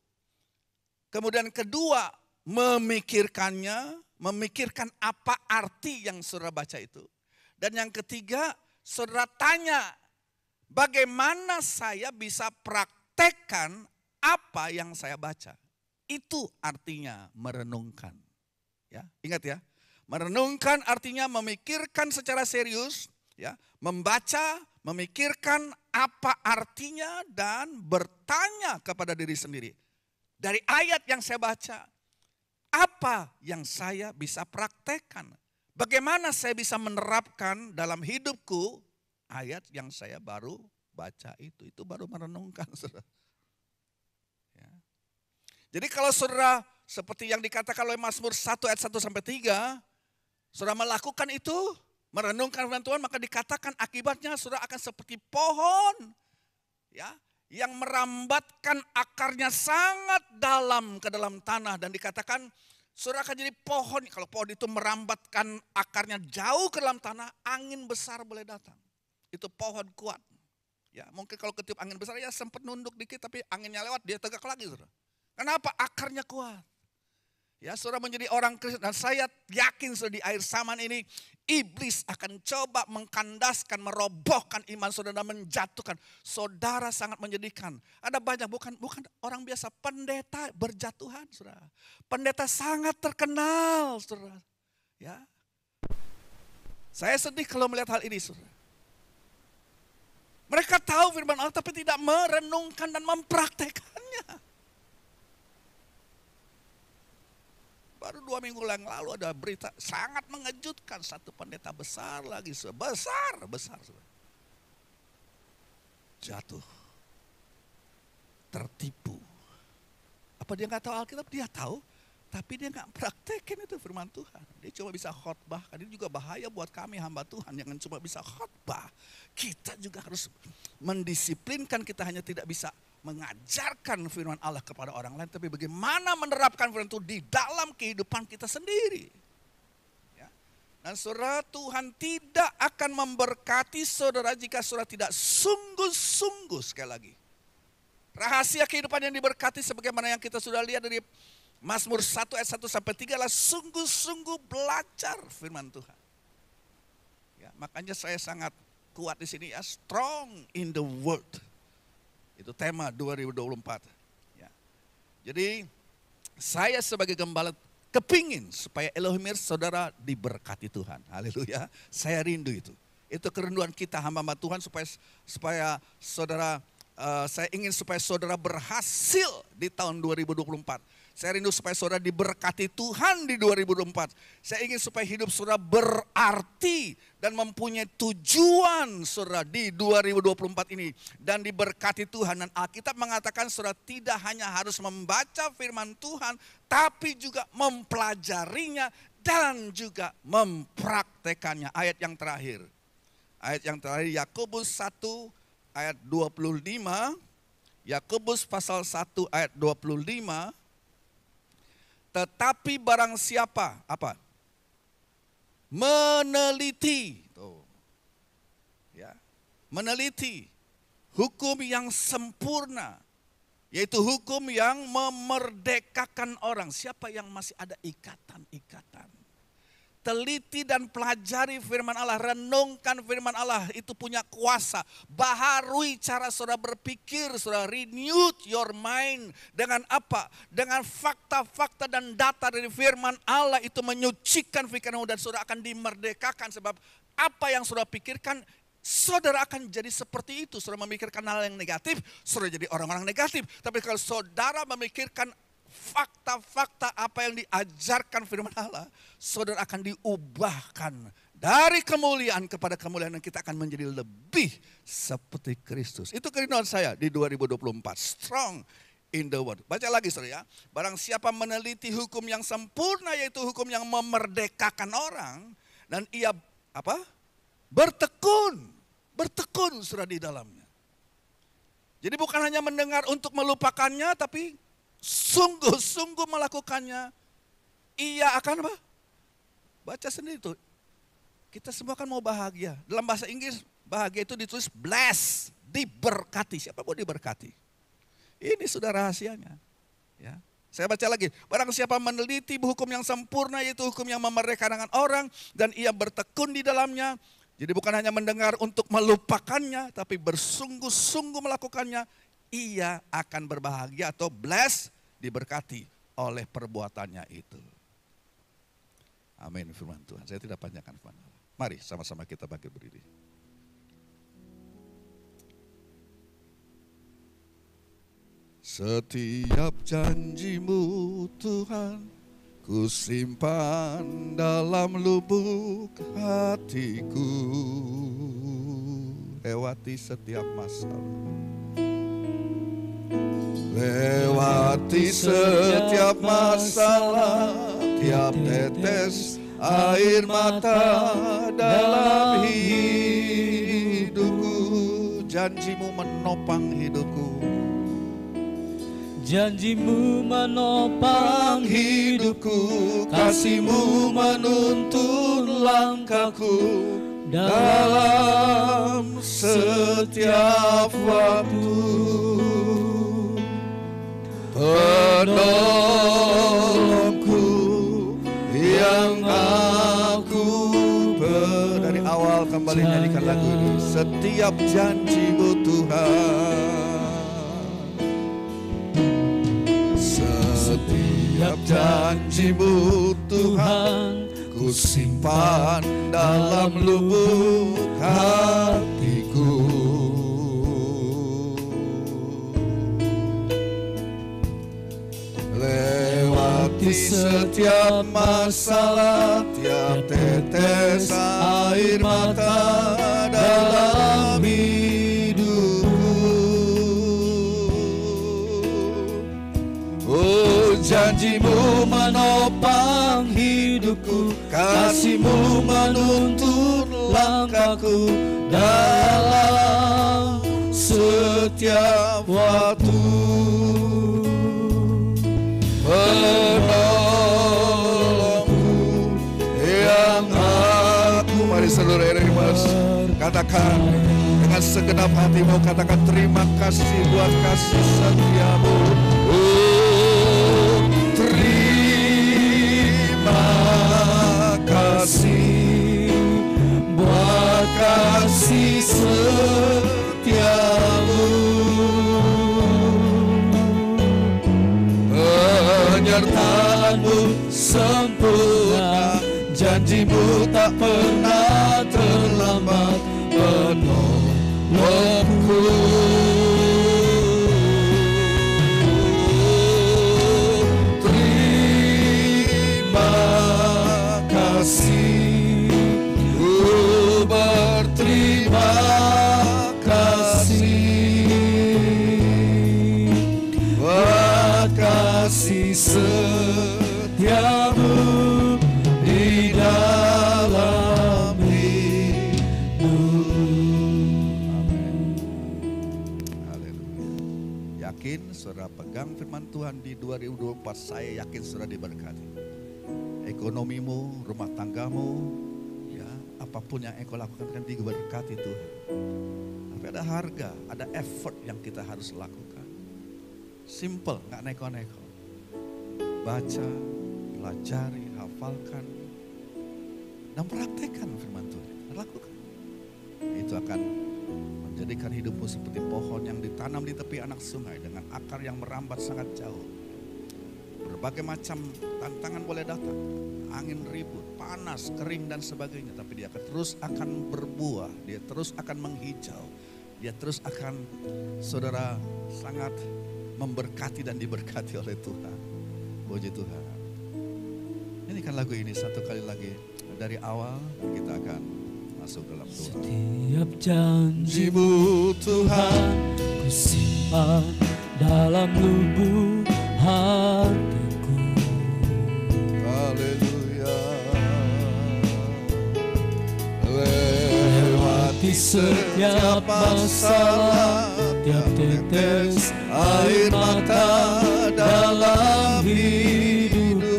kemudian kedua memikirkannya, memikirkan apa arti yang saudara baca itu. Dan yang ketiga saudara tanya, bagaimana saya bisa praktekkan apa yang saya baca. Itu artinya merenungkan. Ya, ingat ya. Merenungkan artinya memikirkan secara serius, ya, membaca, memikirkan apa artinya dan bertanya kepada diri sendiri. Dari ayat yang saya baca, apa yang saya bisa praktekkan? Bagaimana saya bisa menerapkan dalam hidupku ayat yang saya baru baca itu? Itu baru merenungkan, saudara. Jadi kalau saudara seperti yang dikatakan oleh Mazmur 1 ayat 1 sampai 3, saudara melakukan itu, merenungkan firman Tuhan, maka dikatakan akibatnya saudara akan seperti pohon ya, yang merambatkan akarnya sangat dalam ke dalam tanah, dan dikatakan saudara akan jadi pohon. Kalau pohon itu merambatkan akarnya jauh ke dalam tanah, angin besar boleh datang. Itu pohon kuat. Ya, mungkin kalau ketiup angin besar ya sempat nunduk dikit, tapi anginnya lewat dia tegak lagi saudara. Kenapa? Akarnya kuat. Ya, saudara menjadi orang Kristen, dan saya yakin saudara di akhir zaman ini iblis akan coba mengkandaskan, merobohkan iman saudara dan menjatuhkan. Saudara sangat menyedihkan. Ada banyak bukan orang biasa, pendeta berjatuhan, saudara. Pendeta sangat terkenal, saudara. Ya. Saya sedih kalau melihat hal ini, saudara. Mereka tahu firman Allah tapi tidak merenungkan dan mempraktekannya. Baru 2 minggu yang lalu ada berita sangat mengejutkan, satu pendeta besar lagi, besar. Jatuh. Tertipu. Apa dia nggak tahu Alkitab? Dia tahu, tapi dia nggak praktekin itu firman Tuhan. Dia cuma bisa khotbah. Ini juga bahaya buat kami hamba Tuhan, jangan cuma bisa khotbah. Kita juga harus mendisiplinkan, kita hanya tidak bisa mengajarkan firman Allah kepada orang lain, tapi bagaimana menerapkan firman itu di dalam kehidupan kita sendiri. Ya. Dan saudara, Tuhan tidak akan memberkati saudara jika saudara tidak sungguh-sungguh, sekali lagi. Rahasia kehidupan yang diberkati sebagaimana yang kita sudah lihat dari Mazmur 1 ayat 1 sampai 3 adalah sungguh-sungguh belajar firman Tuhan. Ya, makanya saya sangat kuat di sini ya, strong in the word. Itu tema 2024. Ya. Jadi saya sebagai gembala kepingin supaya Elohim saudara diberkati Tuhan. Haleluya. Saya rindu itu. Itu kerinduan kita hamba-hamba Tuhan supaya saudara, saya ingin supaya saudara berhasil di tahun 2024. Saya rindu supaya saudara diberkati Tuhan di 2024. Saya ingin supaya hidup saudara berarti dan mempunyai tujuan saudara di 2024 ini. Dan diberkati Tuhan. Dan Alkitab mengatakan saudara tidak hanya harus membaca firman Tuhan, tapi juga mempelajarinya dan juga mempraktekannya. Ayat yang terakhir. Ayat yang terakhir Yakobus 1 ayat 25. Yakobus pasal 1 ayat 25. Tetapi barang siapa, apa? Meneliti. Tuh. Ya. Meneliti hukum yang sempurna. Yaitu hukum yang memerdekakan orang. Siapa yang masih ada ikatan-ikatan. Teliti dan pelajari firman Allah, renungkan firman Allah, itu punya kuasa. Baharui cara saudara berpikir, saudara renew your mind. Dengan apa? Dengan fakta-fakta dan data dari firman Allah itu menyucikan pikiranmu dan saudara akan dimerdekakan. Sebab apa yang saudara pikirkan, saudara akan jadi seperti itu. Saudara memikirkan hal yang negatif, saudara jadi orang-orang negatif. Tapi kalau saudara memikirkan fakta-fakta apa yang diajarkan firman Allah, saudara akan diubahkan dari kemuliaan kepada kemuliaan dan kita akan menjadi lebih seperti Kristus. Itu kerinduan saya di 2024. Strong in the word. Baca lagi saudara ya. Barang siapa meneliti hukum yang sempurna, yaitu hukum yang memerdekakan orang, dan ia apa? Bertekun saudara di dalamnya. Jadi bukan hanya mendengar untuk melupakannya, tapi sungguh-sungguh melakukannya, ia akan apa? Baca sendiri tuh. Kita semua kan mau bahagia. Dalam bahasa Inggris bahagia itu ditulis blessed, diberkati. Siapa mau diberkati? Ini sudah rahasianya. Ya. Saya baca lagi. Barang siapa meneliti hukum yang sempurna, yaitu hukum yang memerdekakan orang, dan ia bertekun di dalamnya. Jadi bukan hanya mendengar untuk melupakannya, tapi bersungguh-sungguh melakukannya, ia akan berbahagia atau blessed, diberkati oleh perbuatannya itu. Amin firman Tuhan. Saya tidak panjangkan firman Allah. Mari sama-sama kita bangkit berdiri. Setiap janjimu Tuhan, ku simpan dalam lubuk hatiku. Lewati setiap masalah. Lewati setiap masalah, tiap tetes air mata dalam hidupku. Janjimu menopang hidupku. Janjimu menopang hidupku, Kasihmu menuntun langkahku dalam setiap waktu. Penolongku yang aku dari awal kembali nyanyikan lagu ini. Setiap janjimu Tuhan, setiap janjimu Tuhan, ku simpan dalam lubuk hatiku. Lewati setiap masalah, tiap tetes air mata dalam hidupku. Oh, janjimu menopang hidupku, kasihmu menuntun langkahku dalam setiap waktu. Penolongku yang aku. Mari seluruh Erimas katakan dengan segenap hatimu, katakan terima kasih buat kasih setiamu. Oh, terima kasih buat kasih setiamu. Penyertaanmu sempurna, janjimu tak pernah terlambat menolongku. Tuhan di 2024 saya yakin sudah diberkati. Ekonomimu, rumah tanggamu, ya apapun yang engkau lakukan kan diberkati Tuhan. Tapi ada harga, ada effort yang kita harus lakukan. Simple, nggak neko-neko. Baca, pelajari, hafalkan, dan praktekkan firman Tuhan. Lakukan. Itu akan menjadikan hidupmu seperti pohon yang ditanam di tepi anak sungai dengan akar yang merambat sangat jauh. Berbagai macam tantangan boleh datang, angin ribut, panas, kering dan sebagainya, tapi dia terus akan berbuah, dia terus akan menghijau, dia terus akan, saudara, sangat memberkati dan diberkati oleh Tuhan. Puji Tuhan. Ini kan lagu ini satu kali lagi dari awal, kita akan masuk dalam doa. Setiap janji-Mu Tuhan ku simpan dalam lubuk hatiku. Haleluya. Lewati setiap masalah, tiap tetes air mata dalam hidupku.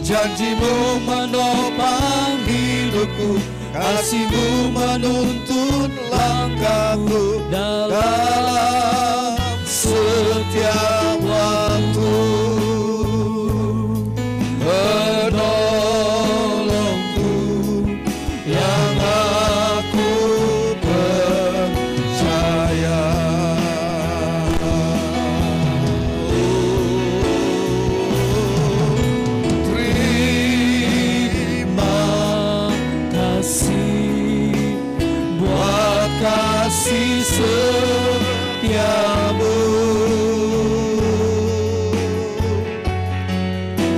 Janji-Mu menopang hidupku, kasih-Mu menuntun langkahku dalam setiap waktu. Penolongku yang aku percaya. Kasih setiamu,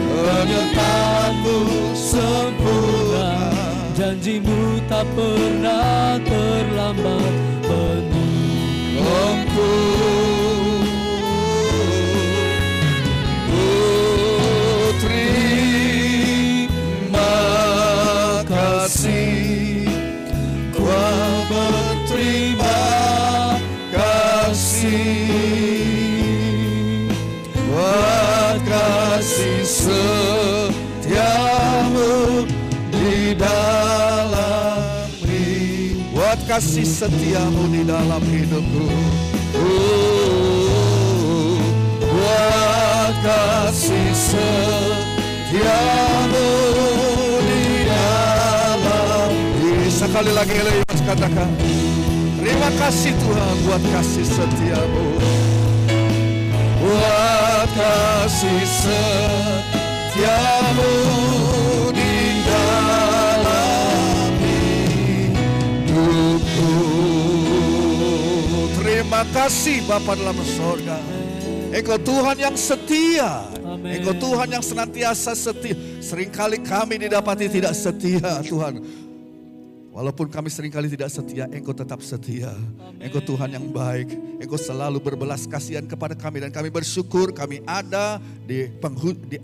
penyertaan-Mu sempurna, janji-Mu tak pernah terlambat penolongku. Terima kasih, terima kasih buat kasih setiamu di dalam hidup, buat kasih setiamu di dalam hidupku. Buat kasih setiamu di dalam hidup. Sekali lagi katakan, terima kasih Tuhan buat kasih setiamu, buat kasih setiamu di dalam hidupku. Terima kasih Bapa dalam sorga, Engkau Tuhan yang setia, Engkau Tuhan yang senantiasa setia. Seringkali kami didapati tidak setia Tuhan. Walaupun kami seringkali tidak setia, Engkau tetap setia. Engkau Tuhan yang baik. Engkau selalu berbelas kasihan kepada kami. Dan kami bersyukur kami ada di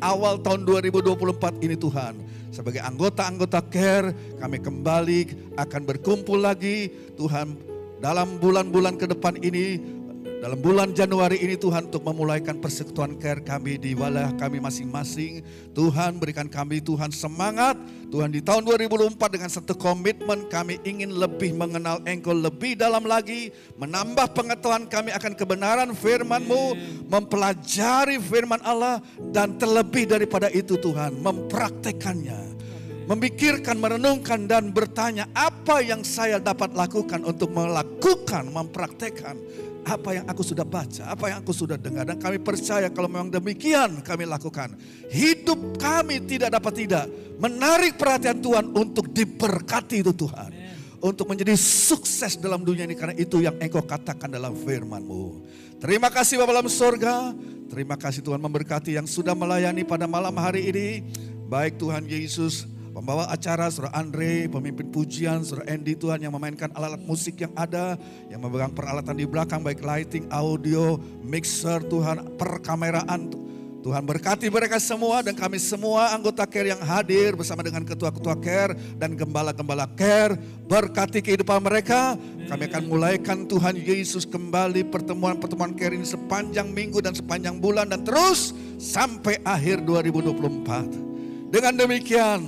awal tahun 2024 ini Tuhan. Sebagai anggota-anggota CARE, kami kembali akan berkumpul lagi Tuhan dalam bulan-bulan ke depan ini. Dalam bulan Januari ini Tuhan untuk memulaikan persekutuan CARE kami di wilayah kami masing-masing. Tuhan berikan kami Tuhan semangat. Tuhan di tahun 2024 dengan satu komitmen kami ingin lebih mengenal Engkau lebih dalam lagi. Menambah pengetahuan kami akan kebenaran firman-Mu. Mempelajari firman Allah. Dan terlebih daripada itu Tuhan mempraktekannya. Memikirkan, merenungkan dan bertanya apa yang saya dapat lakukan untuk melakukan, mempraktekkan apa yang aku sudah baca, apa yang aku sudah dengar. Dan kami percaya kalau memang demikian kami lakukan, hidup kami tidak dapat tidak menarik perhatian Tuhan untuk diberkati itu Tuhan. Untuk menjadi sukses dalam dunia ini karena itu yang Engkau katakan dalam firman-Mu. Terima kasih Bapa dalam sorga. Terima kasih Tuhan memberkati yang sudah melayani pada malam hari ini. Baik Tuhan Yesus, pembawa acara, Saudara Andre, pemimpin pujian, Saudara Andy Tuhan yang memainkan alat-alat musik yang ada, yang memegang peralatan di belakang baik lighting, audio, mixer Tuhan, perkameraan Tuhan berkati mereka semua dan kami semua anggota CARE yang hadir bersama dengan ketua-ketua CARE dan gembala-gembala CARE. Berkati kehidupan mereka. Kami akan mulaikan Tuhan Yesus kembali pertemuan-pertemuan CARE ini sepanjang minggu dan sepanjang bulan dan terus sampai akhir 2024. Dengan demikian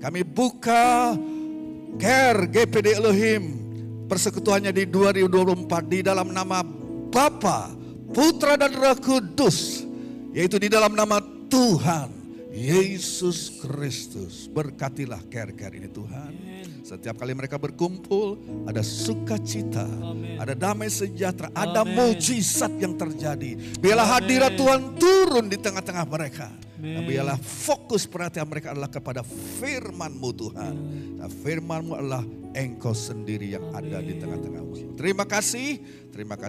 kami buka CARE GPD Elohim persekutuannya di 2024 di dalam nama Bapa, Putra dan Roh Kudus, yaitu di dalam nama Tuhan Yesus Kristus. Berkatilah CARE ini Tuhan. Setiap kali mereka berkumpul ada sukacita, ada damai sejahtera, ada mujizat yang terjadi. Biarlah hadirat Tuhan turun di tengah-tengah mereka. Dan biarlah fokus perhatian mereka adalah kepada firman-Mu Tuhan. Dan firman-Mu adalah Engkau sendiri yang ada di tengah-tengah-Mu. Terima kasih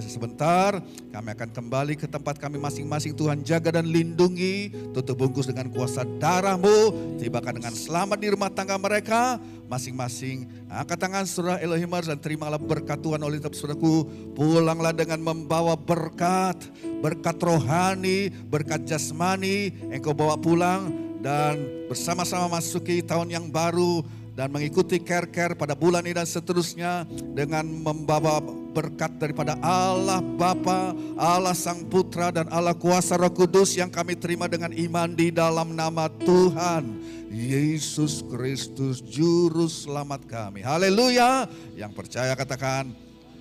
sebentar. Kami akan kembali ke tempat kami masing-masing. Tuhan jaga dan lindungi, tutup bungkus dengan kuasa darah-Mu. Tibakan dengan selamat di rumah tangga mereka masing-masing. Angkat tangan saudara Elohimers dan terimalah berkat Tuhan oleh saudaraku. Pulanglah dengan membawa berkat rohani, berkat jasmani. Engkau bawa pulang dan bersama-sama masuki tahun yang baru dan mengikuti CARE pada bulan ini dan seterusnya dengan membawa berkat daripada Allah Bapa, Allah Sang Putra dan Allah Kuasa Roh Kudus yang kami terima dengan iman di dalam nama Tuhan Yesus Kristus Juru Selamat kami. Haleluya. Yang percaya katakan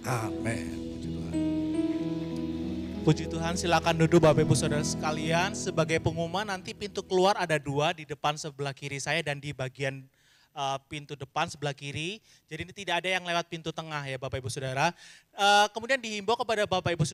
amin. Puji Tuhan, silakan duduk Bapak Ibu Saudara sekalian. Sebagai pengumuman nanti pintu keluar ada 2 di depan sebelah kiri saya dan di bagian pintu depan sebelah kiri. Jadi ini tidak ada yang lewat pintu tengah ya Bapak Ibu Saudara. Kemudian dihimbau kepada Bapak Ibu